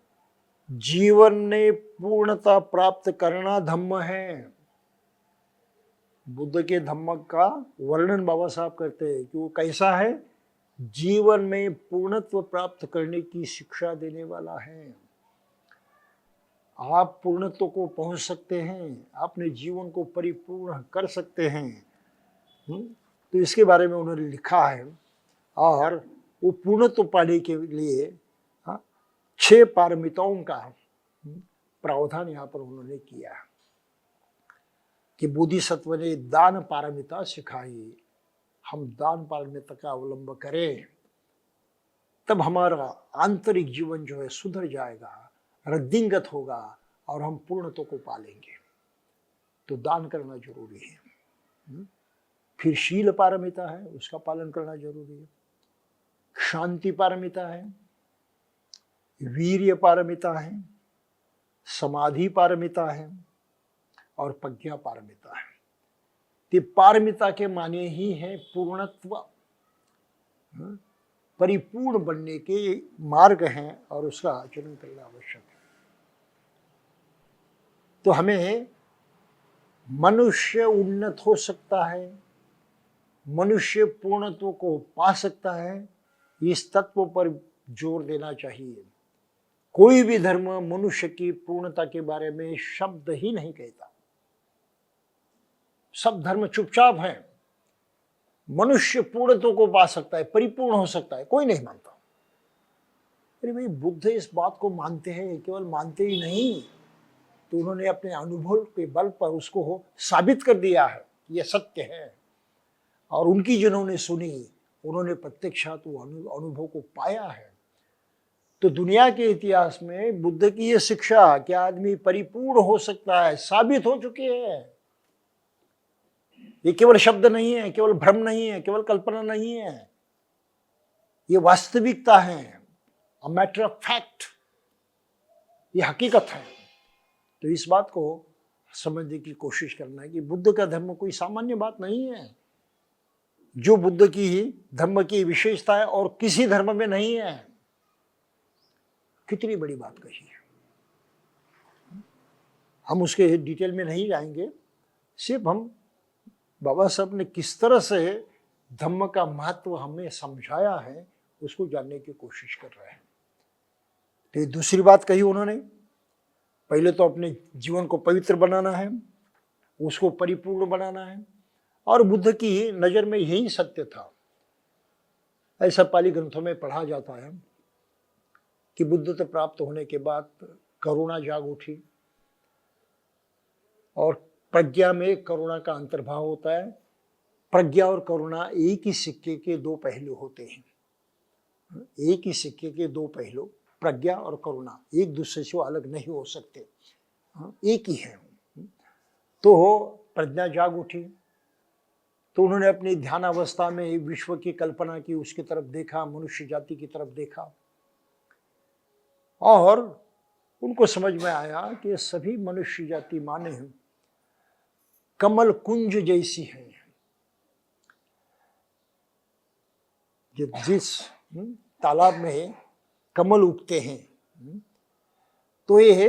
जीवन ने पूर्णता प्राप्त करना धम्म है। बुद्ध के धम्म का वर्णन बाबा साहब करते हैं कि वो कैसा है, जीवन में पूर्णत्व प्राप्त करने की शिक्षा देने वाला है। आप पूर्णत्व को पहुंच सकते हैं, अपने जीवन को परिपूर्ण कर सकते हैं। तो इसके बारे में उन्होंने लिखा है। और वो पूर्णत्व पाने के लिए 6 पारमिताओं का प्रावधान यहाँ पर उन्होंने किया कि बोधिसत्व ने दान पारमिता सिखाई, हम दान पारमिता का अवलंब करें। तब हमारा आंतरिक जीवन जो है सुधर जाएगा, वृद्धिंगत होगा और हम पूर्णत्व को पालेंगे। तो दान करना जरूरी है। फिर शील पारमिता है, उसका पालन करना जरूरी है। शांति पारमिता है, वीर्य पारमिता है, समाधि पारमिता है और प्रज्ञा पारमिता है। तो पारमिता के माने ही है पूर्णत्व, परिपूर्ण बनने के मार्ग हैं और उसका आचरण करना आवश्यक है। तो हमें मनुष्य उन्नत हो सकता है, मनुष्य पूर्णत्व को पा सकता है, इस तत्व पर जोर देना चाहिए। कोई भी धर्म मनुष्य की पूर्णता के बारे में शब्द ही नहीं कहता। सब धर्म चुपचाप हैं। मनुष्य पूर्णत्व को पा सकता है, परिपूर्ण हो सकता है, कोई नहीं मानता। अरे भाई, बुद्ध इस बात को मानते हैं, केवल मानते ही नहीं, तो उन्होंने अपने अनुभव के बल पर उसको साबित कर दिया है कि यह सत्य है। और उनकी जिन्होंने सुनी, उन्होंने प्रत्यक्षात वो अनुभव को पाया है। तो दुनिया के इतिहास में बुद्ध की यह शिक्षा कि आदमी परिपूर्ण हो सकता है, साबित हो चुकी है। ये केवल शब्द नहीं है, केवल भ्रम नहीं है, केवल कल्पना नहीं है, ये वास्तविकता है, अ मैटर ऑफ फैक्ट, ये हकीकत है। तो इस बात को समझने की कोशिश करना है कि बुद्ध का धर्म कोई सामान्य बात नहीं है। जो बुद्ध की धर्म की विशेषता है और किसी धर्म में नहीं है। कितनी बड़ी बात कही है। हम उसके डिटेल में नहीं जाएंगे, सिर्फ हम बाबा साहब ने किस तरह से धम्म का महत्व हमें समझाया है उसको जानने की कोशिश कर रहे हैं। तो दूसरी बात कही उन्होंने, पहले तो अपने जीवन को पवित्र बनाना है, उसको परिपूर्ण बनाना है, और बुद्ध की नजर में यही सत्य था। ऐसा पाली ग्रंथों में पढ़ा जाता है कि बुद्धत्व प्राप्त होने के बाद करुणा जाग उठी, और प्रज्ञा में करुणा का अंतर्भाव होता है। प्रज्ञा और करुणा एक ही सिक्के के दो पहलू होते हैं। एक ही सिक्के के दो पहलू, प्रज्ञा और करुणा, एक दूसरे से अलग नहीं हो सकते, एक ही है। तो प्रज्ञा जाग उठी, तो उन्होंने अपनी ध्यान अवस्था में विश्व की कल्पना की, उसकी तरफ देखा, मनुष्य जाति की तरफ देखा, और उनको समझ में आया कि सभी मनुष्य जाति माने कमल कुंज जैसी है। जिस तालाब में कमल उगते हैं, तो ये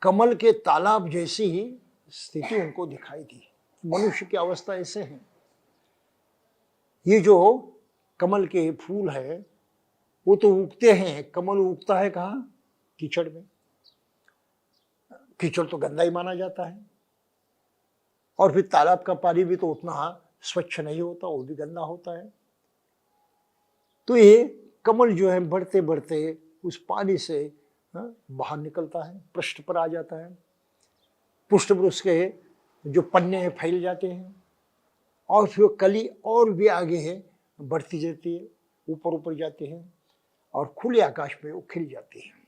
कमल के तालाब जैसी ही स्थिति उनको दिखाई दी। मनुष्य की अवस्था ऐसे है। ये जो कमल के फूल है वो तो उगते हैं, कमल उगता है कहाँ? कीचड़ में। कीचड़ तो गंदा ही माना जाता है, और फिर तालाब का पानी भी तो उतना स्वच्छ नहीं होता, वो भी गंदा होता है। तो ये कमल जो है बढ़ते बढ़ते उस पानी से बाहर निकलता है, पृष्ठ पर आ जाता है। पुष्ट पर उसके जो पन्ने हैं फैल जाते हैं, और फिर कली और भी आगे है बढ़ती जाती है, ऊपर ऊपर जाते हैं, और खुले आकाश में वो खिल जाती है।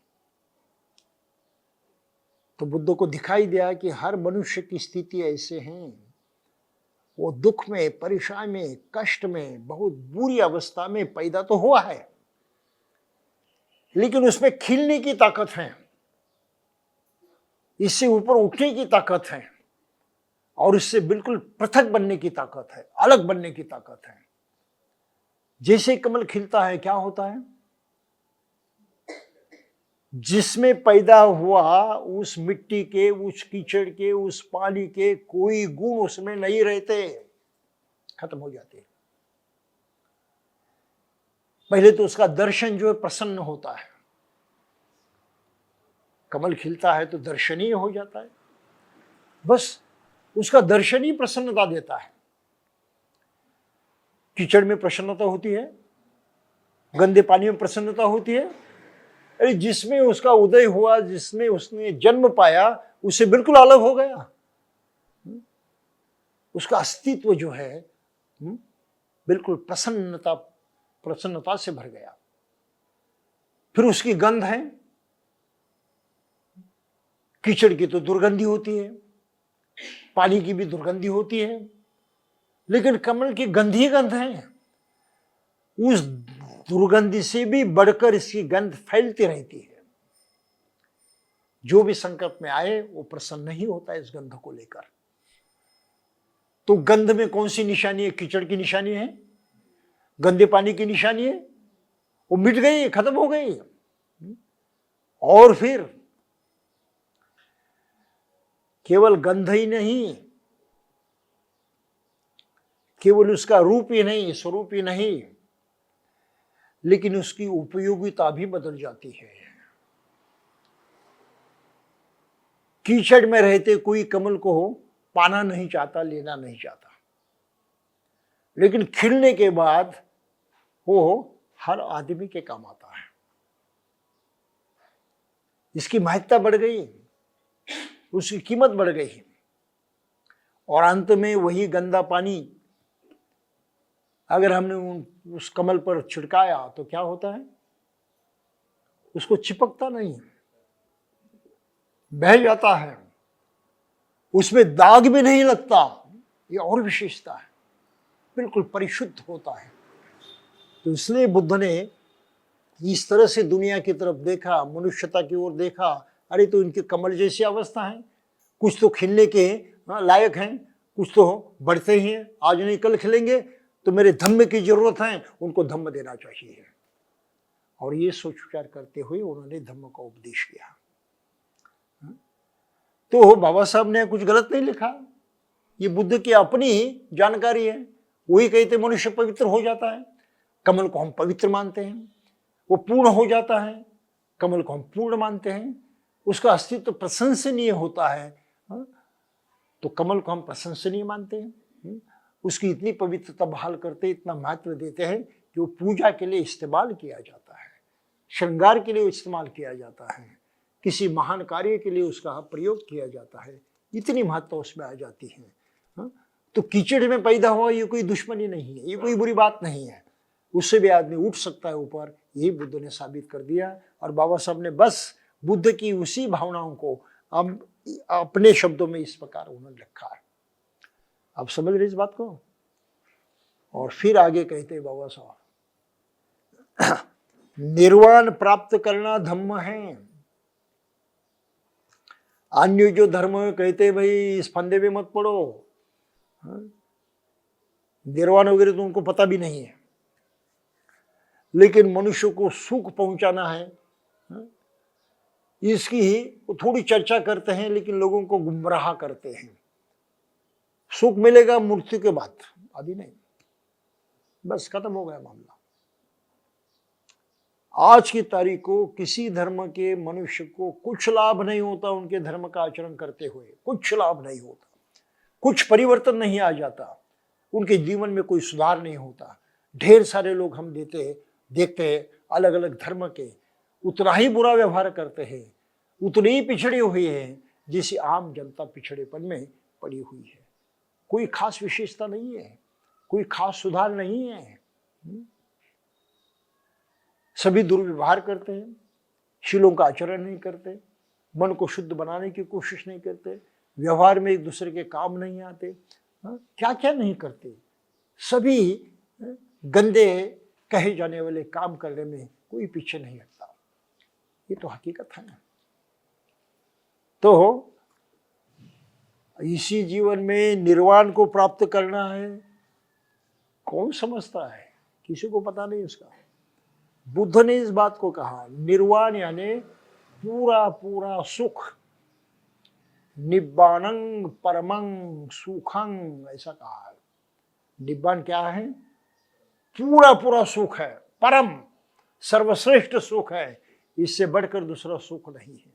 तो बुद्ध को दिखाई दिया कि हर मनुष्य की स्थिति ऐसे हैं, वो दुख में, परेशानी में, कष्ट में, बहुत बुरी अवस्था में पैदा तो हुआ है, लेकिन उसमें खिलने की ताकत है, इससे ऊपर उठने की ताकत है, और इससे बिल्कुल पृथक बनने की ताकत है, अलग बनने की ताकत है। जैसे कमल खिलता है, क्या होता है? जिसमें पैदा हुआ उस मिट्टी के, उस कीचड़ के, उस पानी के कोई गुण उसमें नहीं रहते, खत्म हो जाते। पहले तो उसका दर्शन जो है प्रसन्न होता है। कमल खिलता है तो दर्शनीय हो जाता है, बस उसका दर्शन ही प्रसन्नता देता है। कीचड़ में प्रसन्नता होती है, गंदे पानी में प्रसन्नता होती है। अरे जिसमें उसका उदय हुआ, जिसमें उसने जन्म पाया, उससे बिल्कुल अलग हो गया। उसका अस्तित्व जो है बिल्कुल प्रसन्नता से भर गया। फिर उसकी गंध है, कीचड़ की तो दुर्गंधी होती है, पानी की भी दुर्गंधी होती है, लेकिन कमल की गंध ही गंध है। उस दुर्गंधी से भी बढ़कर इसकी गंध फैलती रहती है। जो भी संकट में आए वो प्रसन्न नहीं होता इस गंध को लेकर। तो गंध में कौन सी निशानी है? कीचड़ की निशानी है, गंदे पानी की निशानी है, वो मिट गई, खत्म हो गई। और फिर केवल गंध ही नहीं, केवल उसका रूप ही नहीं, स्वरूप ही नहीं, लेकिन उसकी उपयोगिता भी बदल जाती है। कीचड़ में रहते कोई कमल को पाना नहीं चाहता, लेना नहीं चाहता, लेकिन खिलने के बाद वो हर आदमी के काम आता है। इसकी महत्ता बढ़ गई, उसकी कीमत बढ़ गई, और अंत में वही गंदा पानी अगर हमने उस कमल पर छिड़काया तो क्या होता है? उसको चिपकता नहीं, बह जाता है, उसमें दाग भी नहीं लगता। ये और विशेषता है, बिल्कुल परिशुद्ध होता है। तो इसलिए बुद्ध ने इस तरह से दुनिया की तरफ देखा, मनुष्यता की ओर देखा। अरे तो इनके कमल जैसी अवस्था है, कुछ तो खिलने के लायक हैं, कुछ तो बढ़ते ही हैं, आज नहीं कल खिलेंगे, तो मेरे धम्म की जरूरत है, उनको धम्म देना चाहिए। और ये सोच विचार करते हुए उन्होंने धम्म का उपदेश किया। तो बाबा साहब ने कुछ गलत नहीं लिखा, ये बुद्ध की अपनी जानकारी है। वही कहते मनुष्य पवित्र हो जाता है, कमल को हम पवित्र मानते हैं, वो पूर्ण हो जाता है, कमल को हम पूर्ण मानते हैं, उसका अस्तित्व प्रशंसनीय होता है, तो कमल को हम प्रशंसनीय मानते हैं। उसकी इतनी पवित्रता बहाल करते, इतना महत्व देते हैं कि वो पूजा के लिए इस्तेमाल किया जाता है, श्रृंगार के लिए इस्तेमाल किया जाता है, किसी महान कार्य के लिए उसका प्रयोग किया जाता है। इतनी महत्व उसमें आ जाती है। तो कीचड़ में पैदा हुआ ये कोई दुश्मनी नहीं है, ये कोई बुरी बात नहीं है, उससे भी आदमी उठ सकता है ऊपर। यही बुद्ध ने साबित कर दिया। और बाबा साहब ने बस बुद्ध की उसी भावनाओं को अब अपने शब्दों में इस प्रकार उन्होंने रखा है। आप समझ रहे इस बात को? और फिर आगे कहते हैं बाबा साहब, निर्वाण प्राप्त करना धम्म है। अन्य जो धर्म कहते भाई इस फंदे में मत पड़ो, निर्वाण वगैरह तो उनको पता भी नहीं है, लेकिन मनुष्य को सुख पहुंचाना है, इसकी ही थोड़ी चर्चा करते हैं, लेकिन लोगों को गुमराह करते हैं। सुख मिलेगा मृत्यु के बाद, अभी नहीं, बस खत्म हो गया मामला। आज की तारीख को किसी धर्म के मनुष्य को कुछ लाभ नहीं होता, उनके धर्म का आचरण करते हुए कुछ लाभ नहीं होता, कुछ परिवर्तन नहीं आ जाता, उनके जीवन में कोई सुधार नहीं होता। ढेर सारे लोग हम देखते हैं अलग अलग धर्म के, उतना ही बुरा व्यवहार करते हैं, उतने ही पिछड़े हुए हैं जैसी आम जनता पिछड़ेपन में पड़ी हुई है। कोई खास विशेषता नहीं है, कोई खास सुधार नहीं है। सभी दुर्व्यवहार करते हैं, शीलों का आचरण नहीं करते, मन को शुद्ध बनाने की कोशिश नहीं करते, व्यवहार में एक दूसरे के काम नहीं आते, क्या क्या नहीं करते। सभी गंदे कहे जाने वाले काम करने में कोई पीछे नहीं हटता। ये तो हकीकत है ना। तो इसी जीवन में निर्वाण को प्राप्त करना है, कौन समझता है? किसी को पता नहीं उसका। बुद्ध ने इस बात को कहा, निर्वाण यानी पूरा पूरा सुख, निब्बाणं परमं सुखं, ऐसा कहा है। निब्बाण क्या है? पूरा पूरा सुख है, परम सर्वश्रेष्ठ सुख है, इससे बढ़कर दूसरा सुख नहीं है।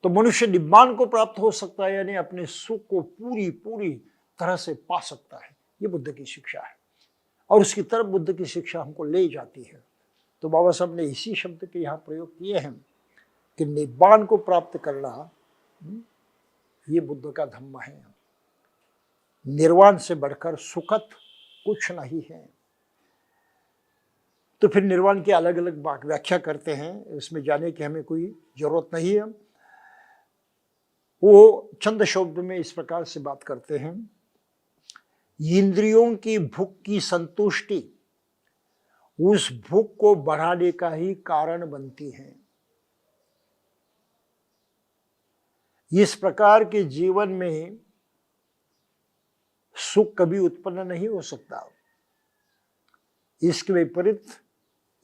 तो मनुष्य निब्बाण को प्राप्त हो सकता है, यानी अपने सुख को पूरी पूरी तरह से पा सकता है। ये बुद्ध की शिक्षा है, और उसकी तरफ बुद्ध की शिक्षा हमको ले जाती है। तो बाबा साहब ने इसी शब्द के यहाँ प्रयोग किए हैं कि निब्बाण को प्राप्त करना ये बुद्ध का धम्म है। निर्वाण से बढ़कर सुखद कुछ नहीं है। तो फिर निर्वाण की अलग अलग व्याख्या करते हैं, इसमें जाने की हमें कोई जरूरत नहीं है। वो चंद शब्द में इस प्रकार से बात करते हैं, इंद्रियों की भूख की संतुष्टि उस भूख को बढ़ाने का ही कारण बनती है। इस प्रकार के जीवन में सुख कभी उत्पन्न नहीं हो सकता। इसके विपरीत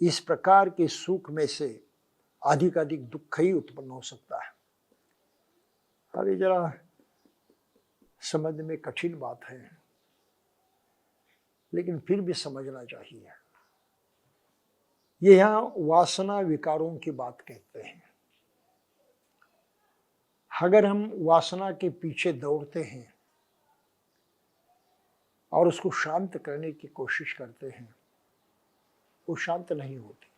इस प्रकार के सुख में से अधिक दुख ही उत्पन्न हो सकता है। अभी जरा समझने में कठिन बात है, लेकिन फिर भी समझना चाहिए। ये यहां वासना विकारों की बात कहते हैं। अगर हम वासना के पीछे दौड़ते हैं और उसको शांत करने की कोशिश करते हैं, वो शांत नहीं होती।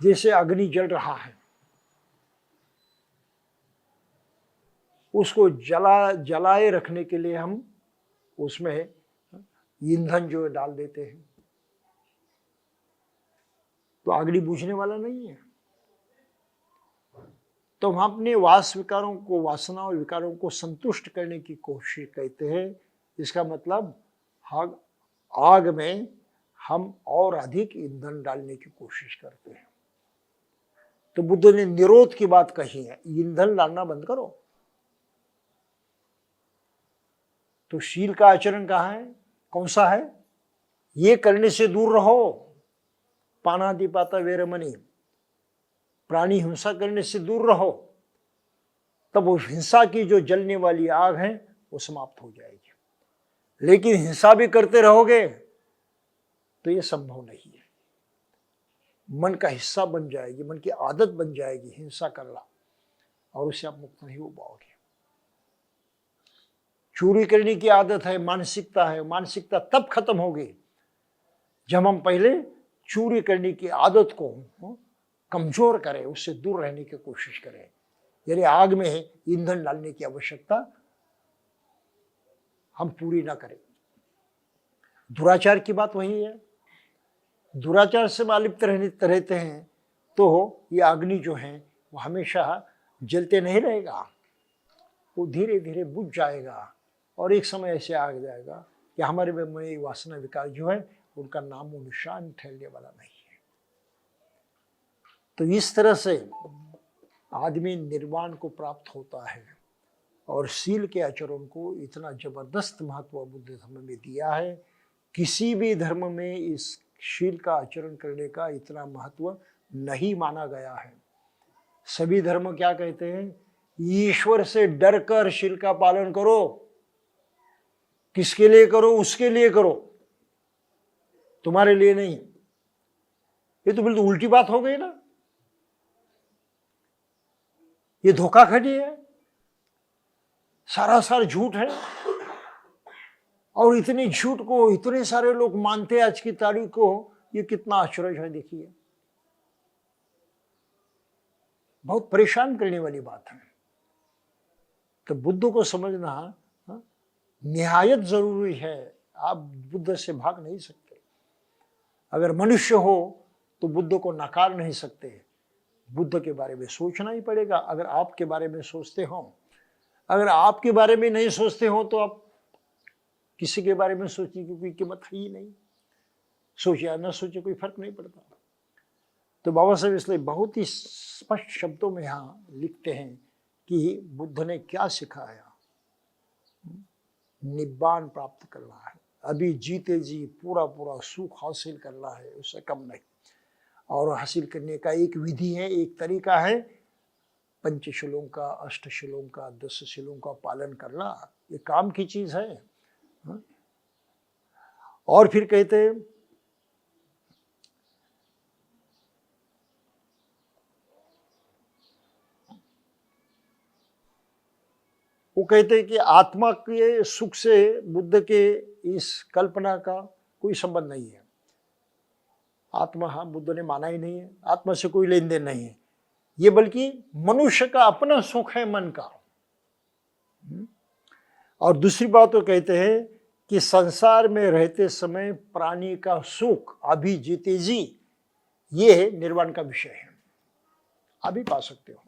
जैसे अग्नि जल रहा है, उसको जलाए रखने के लिए हम उसमें ईंधन जो है डाल देते हैं, तो अग्नि बुझने वाला नहीं है। तो हम अपने वासना और विकारों को संतुष्ट करने की कोशिश कहते हैं। इसका मतलब आग में हम और अधिक ईंधन डालने की कोशिश करते हैं। तो बुद्ध ने निरोध की बात कही है, ईंधन डालना बंद करो। तो शील का आचरण कहाँ है, कौन सा है? ये करने से दूर रहो, पानातिपाता वेरमणि, प्राणी हिंसा करने से दूर रहो, तब वो हिंसा की जो जलने वाली आग है वो समाप्त हो जाएगी। लेकिन हिंसा भी करते रहोगे तो ये संभव नहीं है। मन का हिस्सा बन जाएगी, मन की आदत बन जाएगी हिंसा करना, और उससे आप मुक्त नहीं हो पाओगे। चोरी करने की आदत है, मानसिकता है, मानसिकता तब खत्म होगी जब हम पहले चोरी करने की आदत को कमजोर करें, उससे दूर रहने की कोशिश करें। यानी आग में ईंधन डालने की आवश्यकता हम पूरी ना करें। दुराचार की बात वही है। दुराचार से लिप्त रहते हैं तो ये अग्नि जो है वो हमेशा जलते नहीं रहेगा, वो धीरे धीरे बुझ जाएगा, और एक समय ऐसे आ जाएगा कि हमारे में वासना विकार जो है उनका नाम निशान ठहरने वाला नहीं है। तो इस तरह से आदमी निर्वाण को प्राप्त होता है, और शील के आचरण को इतना जबरदस्त महत्व बुद्ध धर्म में दिया है। किसी भी धर्म में इस शील का आचरण करने का इतना महत्व नहीं माना गया है। सभी धर्म क्या कहते हैं? ईश्वर से डरकर शील का पालन करो। किसके लिए करो? उसके लिए करो, तुम्हारे लिए नहीं। ये तो बिल्कुल उल्टी बात हो गई ना, ये धोखाधड़ी है, सारा झूठ है। और इतने झूठ को इतने सारे लोग मानते हैं आज की तारीख को, ये कितना आश्चर्य है। देखिए, बहुत परेशान करने वाली बात है। तो बुद्ध को समझना निहायत जरूरी है। आप बुद्ध से भाग नहीं सकते। अगर मनुष्य हो तो बुद्ध को नकार नहीं सकते। बुद्ध के बारे में सोचना ही पड़ेगा। अगर आपके बारे में सोचते हो, अगर आपके बारे में नहीं सोचते हो तो आप किसी के बारे में सोचने की कोई कीमत है ही नहीं। सोचे या न सोचे कोई फर्क नहीं पड़ता। तो बाबा साहब इसलिए बहुत ही स्पष्ट शब्दों में यहाँ लिखते हैं कि बुद्ध ने क्या सिखाया। निब्बान प्राप्त करना है, अभी जीते जी पूरा सुख हासिल करना है, उससे कम नहीं। और हासिल करने का एक विधि है, एक तरीका है, पंचशीलों का, अष्टशीलों का, 10 शीलों का पालन करना। ये काम की चीज है। और फिर कहते हैं वो कहते हैं कि आत्मा के सुख से बुद्ध के इस कल्पना का कोई संबंध नहीं है। आत्मा, हाँ, बुद्ध ने माना ही नहीं है, आत्मा से कोई लेन देन नहीं है। ये बल्कि मनुष्य का अपना सुख है मन का। और दूसरी बात तो कहते हैं कि संसार में रहते समय प्राणी का सुख अभी जीते जी, ये निर्वाण का विषय है। अभी पा सकते हो,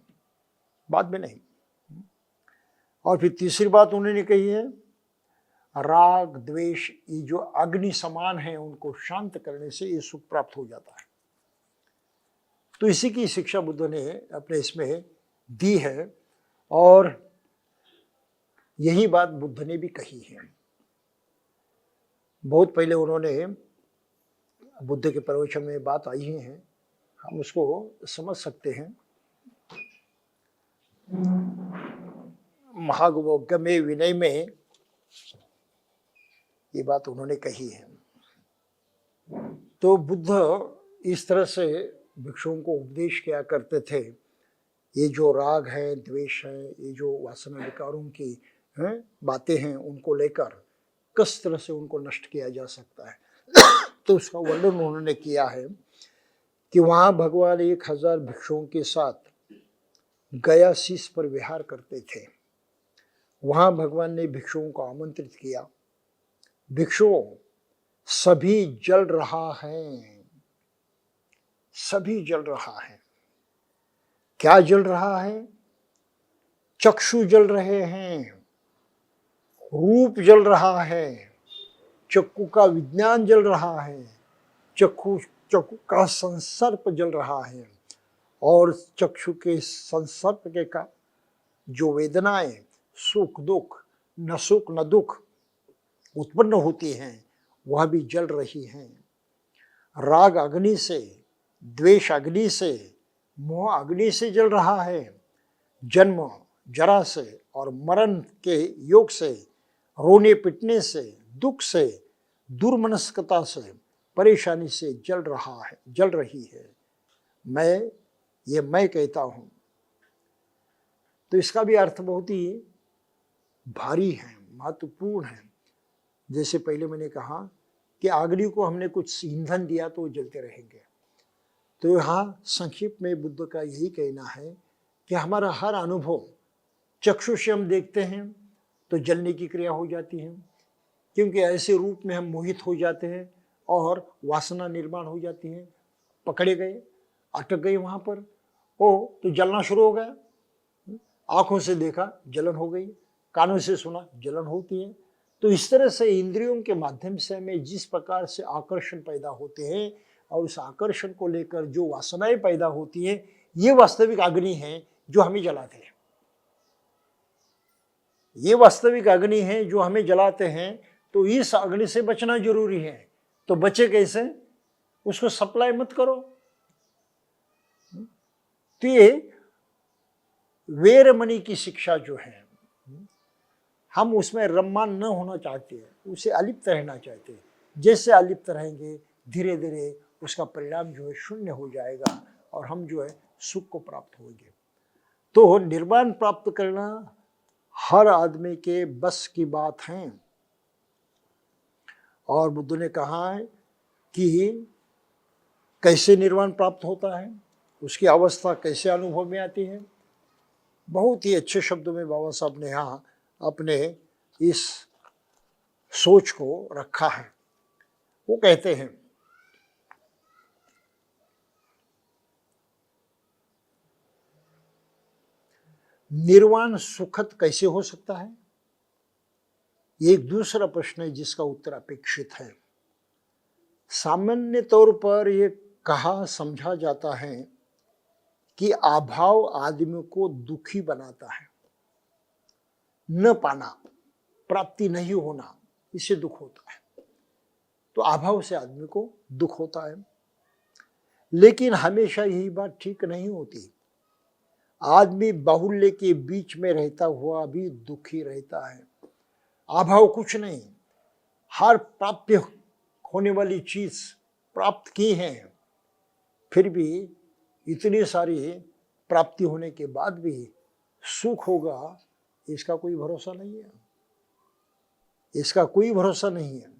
बाद में नहीं। और फिर तीसरी बात उन्होंने कही है, राग द्वेष ये जो अग्नि समान है उनको शांत करने से ये सुख प्राप्त हो जाता है। तो इसी की शिक्षा बुद्ध ने अपने इसमें दी है और यही बात बुद्ध ने भी कही है। बहुत पहले उन्होंने बुद्ध के प्रवचन में बात आई है, हम उसको समझ सकते हैं। महागम्य विनय में ये बात उन्होंने कही है। तो बुद्ध इस तरह से भिक्षुओं को उपदेश किया करते थे, ये जो राग है, द्वेष है, ये जो वासना विकारों की बातें हैं, उनको लेकर किस तरह से उनको नष्ट किया जा सकता है। तो उसका वर्णन उन्होंने किया है कि वहाँ भगवान 1000 भिक्षुओं के साथ गया शीश पर विहार करते थे। वहाँ भगवान ने भिक्षुओं को आमंत्रित किया, भिक्षुओं सभी जल रहा है, सभी जल रहा है। क्या जल रहा है? चक्षु जल रहे हैं, रूप जल रहा है, चक्षु का विज्ञान जल रहा है, चक्षु का संसर्प जल रहा है, और चक्षु के संसर्प के का जो वेदनाएं, सुख दुख, न सुख न दुख उत्पन्न होती हैं, वह भी जल रही हैं। राग अग्नि से, द्वेष अग्नि से, मोह अग्नि से जल रहा है। जन्म जरा से और मरण के योग से, रोने पिटने से, दुख से, दुर्मनस्कता से, परेशानी से जल रहा है, जल रही है। मैं कहता हूं। तो इसका भी अर्थ बहुत ही भारी है, महत्वपूर्ण है। जैसे पहले मैंने कहा कि अग्नि को हमने कुछ ईंधन दिया तो वो जलते रहेंगे। तो यहाँ संक्षिप्त में बुद्ध का यही कहना है कि हमारा हर अनुभव चक्षु से हम देखते हैं तो जलने की क्रिया हो जाती है, क्योंकि ऐसे रूप में हम मोहित हो जाते हैं और वासना निर्माण हो जाती है। पकड़े गए, अटक गए वहाँ पर, ओ तो जलना शुरू हो गया। आंखों से देखा, जलन हो गई, कानों से सुना, जलन होती है। तो इस तरह से इंद्रियों के माध्यम से हमें जिस प्रकार से आकर्षण पैदा होते हैं और उस आकर्षण को लेकर जो वासनाएं पैदा होती हैं, ये वास्तविक अग्नि है जो हमें जलाते हैं। ये वास्तविक अग्नि है जो हमें जलाते हैं। तो इस अग्नि से बचना जरूरी है। तो बचे कैसे? उसको सप्लाई मत करो। तो ये वेरमणि की शिक्षा जो है, हम उसमें रममान न होना चाहते हैं, उसे अलिप्त रहना चाहते हैं। जैसे अलिप्त रहेंगे, धीरे धीरे उसका परिणाम जो है शून्य हो जाएगा और हम जो है सुख को प्राप्त होंगे। तो निर्वाण प्राप्त करना हर आदमी के बस की बात है। और बुद्ध ने कहा है कि कैसे निर्वाण प्राप्त होता है, उसकी अवस्था कैसे अनुभव में आती है। बहुत ही अच्छे शब्दों में बाबा साहब ने यहाँ अपने इस सोच को रखा है। वो कहते हैं, निर्वाण सुखद कैसे हो सकता है? ये एक दूसरा प्रश्न है जिसका उत्तर अपेक्षित है। सामान्य तौर पर यह कहा समझा जाता है कि अभाव आदमी को दुखी बनाता है। न पाना, प्राप्ति नहीं होना, इससे दुख होता है। तो अभाव से आदमी को दुख होता है। लेकिन हमेशा यही बात ठीक नहीं होती। आदमी बाहुल्य के बीच में रहता हुआ भी दुखी रहता है। अभाव कुछ नहीं, हर प्राप्य होने वाली चीज प्राप्त की है, फिर भी इतनी सारी प्राप्ति होने के बाद भी सुख होगा, इसका कोई भरोसा नहीं है। इसका कोई भरोसा नहीं है,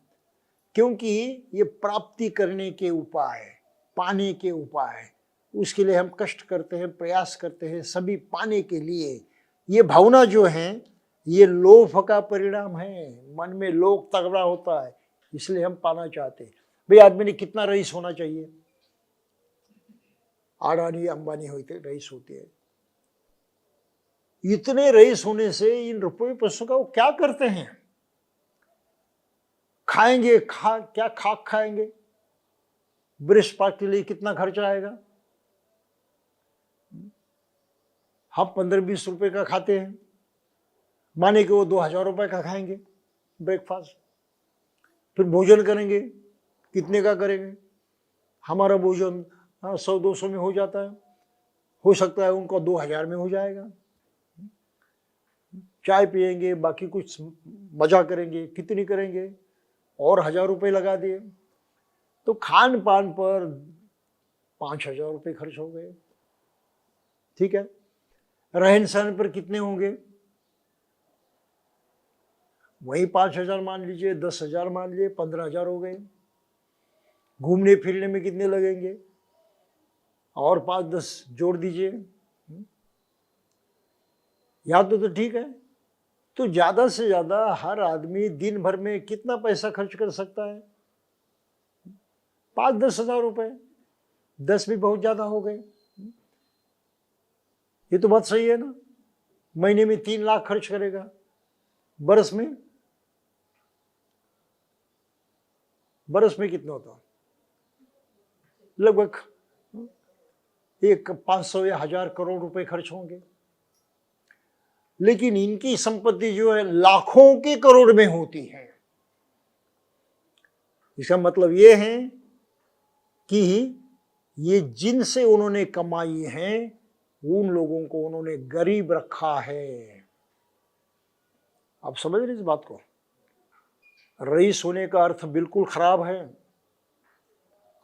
क्योंकि ये प्राप्ति करने के उपाय, पाने के उपाय, उसके लिए हम कष्ट करते हैं, प्रयास करते हैं, सभी पाने के लिए। ये भावना जो है ये लोभ का परिणाम है। मन में लोभ तगड़ा होता है, इसलिए हम पाना चाहते हैं। भाई आदमी ने कितना रईस होना चाहिए? अडानी अंबानी होते रईस होते हैं। इतने रईस होने से इन रुपये पैसों का वो क्या करते हैं? खाएंगे, क्या खाक खाएंगे? ब्रेकफास्ट के लिए कितना खर्चा आएगा? हम 15-20 रुपए का खाते हैं, माने कि वो 2000 रुपए का खाएंगे ब्रेकफास्ट। फिर भोजन करेंगे, कितने का करेंगे? हमारा भोजन 100-200 में हो जाता है, हो सकता है उनका 2000 में हो जाएगा। चाय पिएंगे, बाकी कुछ मजा करेंगे, कितनी करेंगे? और 1000 रुपये लगा दिए, तो खान पान पर 5000 रुपये खर्च हो गए। ठीक है, रहन सहन पर कितने होंगे? वही 5000 मान लीजिए, 10,000 मान लीजिए, 15,000 हो गए। घूमने फिरने में कितने लगेंगे? और 5-10 जोड़ दीजिए। याद तो ठीक है। तो ज्यादा से ज्यादा हर आदमी दिन भर में कितना पैसा खर्च कर सकता है? 5-10 हजार रुपए। 10 भी बहुत ज्यादा हो गए। ये तो बात सही है ना? महीने में 3 लाख खर्च करेगा, बरस में कितना होता? लगभग 500 या 1000 करोड़ रुपए खर्च होंगे। लेकिन इनकी संपत्ति जो है लाखों के करोड़ में होती है। इसका मतलब ये है कि ये जिनसे उन्होंने कमाई है उन लोगों को उन्होंने गरीब रखा है। आप समझ रहे इस बात को? रईस होने का अर्थ बिल्कुल खराब है।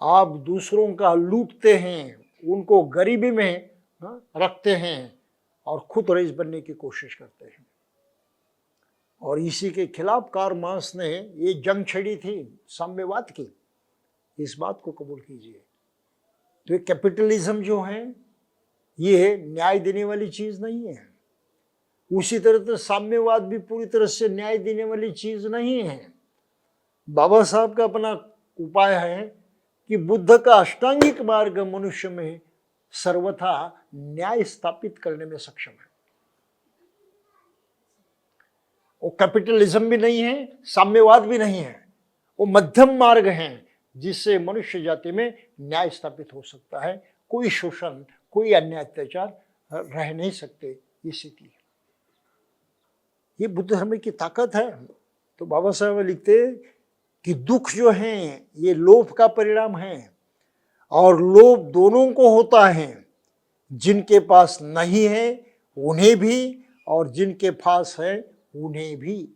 आप दूसरों का लूटते हैं, उनको गरीबी में रखते हैं और खुद रईस बनने की कोशिश करते हैं। और इसी के खिलाफ कार्ल मार्क्स ने ये जंग छेड़ी थी, साम्यवाद की। इस बात को कबूल कीजिए। तो ये कैपिटलिज्म जो है ये न्याय देने वाली चीज नहीं है। उसी तरह से साम्यवाद भी पूरी तरह से न्याय देने वाली चीज नहीं है। बाबा साहब का अपना उपाय है कि बुद्ध का अष्टांगिक मार्ग मनुष्य में सर्वथा न्याय स्थापित करने में सक्षम है। वो कैपिटलिज्म भी नहीं है, साम्यवाद भी नहीं है, वो मध्यम मार्ग है जिससे मनुष्य जाति में न्याय स्थापित हो सकता है। कोई शोषण, कोई अन्य अत्याचार रह नहीं सकते। ये स्थिति है, ये बुद्ध धर्म की ताकत है। तो बाबा साहब लिखते कि दुख जो है ये लोभ का परिणाम है, और लोभ दोनों को होता है, जिनके पास नहीं है उन्हें भी और जिनके पास है उन्हें भी।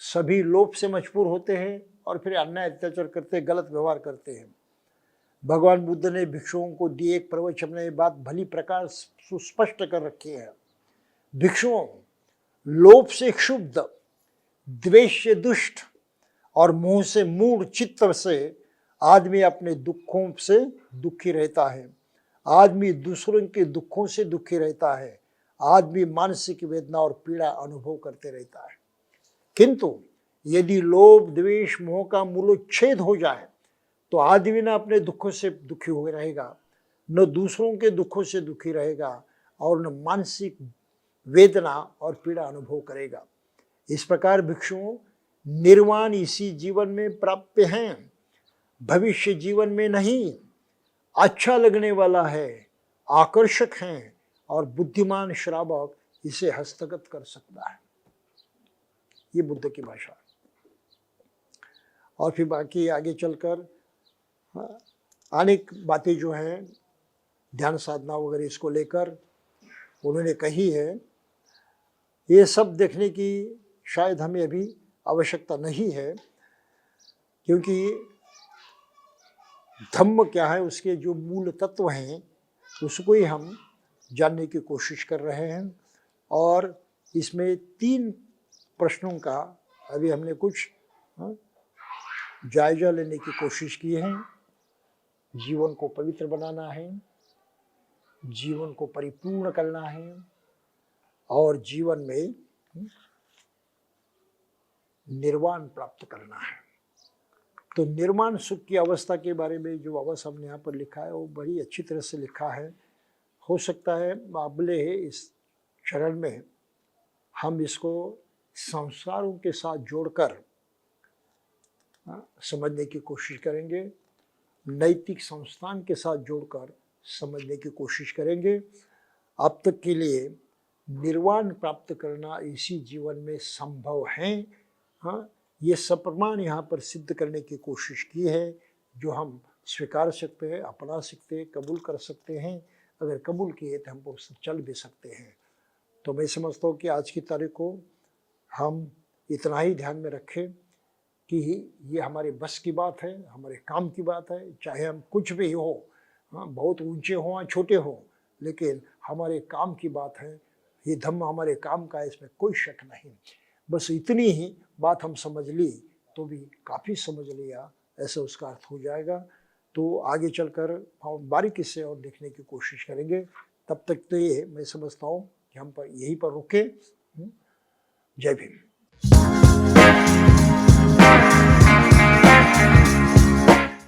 सभी लोभ से मजबूर होते हैं और फिर अन्याय अत्याचार करते, गलत व्यवहार करते हैं। भगवान बुद्ध ने भिक्षुओं को दिए एक प्रवचन में बात भली प्रकार सुस्पष्ट कर रखी है। भिक्षुओं, लोभ से क्षुब्ध, द्वेष से दुष्ट और मोह से मूढ़ चित्त से आदमी अपने दुखों से दुखी रहता है। आदमी दूसरों के दुखों से दुखी रहता है। आदमी मानसिक वेदना और पीड़ा अनुभव करते रहता है। किंतु यदि लोभ, द्वेष, मोह का मूलोच्छेद हो जाए तो आदमी न अपने दुखों से दुखी हो रहेगा, न दूसरों के दुखों से दुखी रहेगा और न मानसिक वेदना और पीड़ा अनुभव करेगा। इस प्रकार भिक्षुओं, निर्वाण इसी जीवन में प्राप्य हैं, भविष्य जीवन में नहीं। अच्छा लगने वाला है, आकर्षक हैं और बुद्धिमान श्रावक इसे हस्तगत कर सकता है। ये बुद्ध की भाषा। और फिर बाकी आगे चलकर अनेक बातें जो हैं ध्यान साधना वगैरह इसको लेकर उन्होंने कही है। ये सब देखने की शायद हमें अभी आवश्यकता नहीं है, क्योंकि धम्म क्या है, उसके जो मूल तत्व हैं उसको ही हम जानने की कोशिश कर रहे हैं। और इसमें 3 प्रश्नों का अभी हमने कुछ जायजा लेने की कोशिश की है। जीवन को पवित्र बनाना है, जीवन को परिपूर्ण करना है और जीवन में निर्वाण प्राप्त करना है। तो निर्वाण सुख की अवस्था के बारे में जो बाबा साहब ने यहाँ पर लिखा है वो बड़ी अच्छी तरह से लिखा है। हो सकता है मामले इस चरण में हम इसको संस्कारों के साथ जोड़कर समझने की कोशिश करेंगे, नैतिक संस्थान के साथ जोड़कर समझने की कोशिश करेंगे। अब तक के लिए निर्वाण प्राप्त करना इसी जीवन में संभव है। हाँ, ये सप्रमाण यहाँ पर सिद्ध करने की कोशिश की है, जो हम स्वीकार सकते हैं, अपना सकते हैं, कबूल कर सकते हैं। अगर कबूल किए तो हम उससे चल भी सकते हैं। तो मैं समझता हूँ कि आज की तारीख को हम इतना ही ध्यान में रखें कि ये हमारे बस की बात है, हमारे काम की बात है। चाहे हम कुछ भी हो, हाँ, बहुत ऊंचे हों या छोटे हों, लेकिन हमारे काम की बात है। ये धम्म हमारे काम का है, इसमें कोई शक नहीं। बस इतनी ही बात हम समझ ली तो भी काफ़ी समझ लिया, ऐसा उसका अर्थ हो जाएगा। तो आगे चलकर हम बारीकी से और देखने की कोशिश करेंगे। तब तक तो ये मैं समझता हूँ कि हम पर यहीं पर रुके। जय भीम।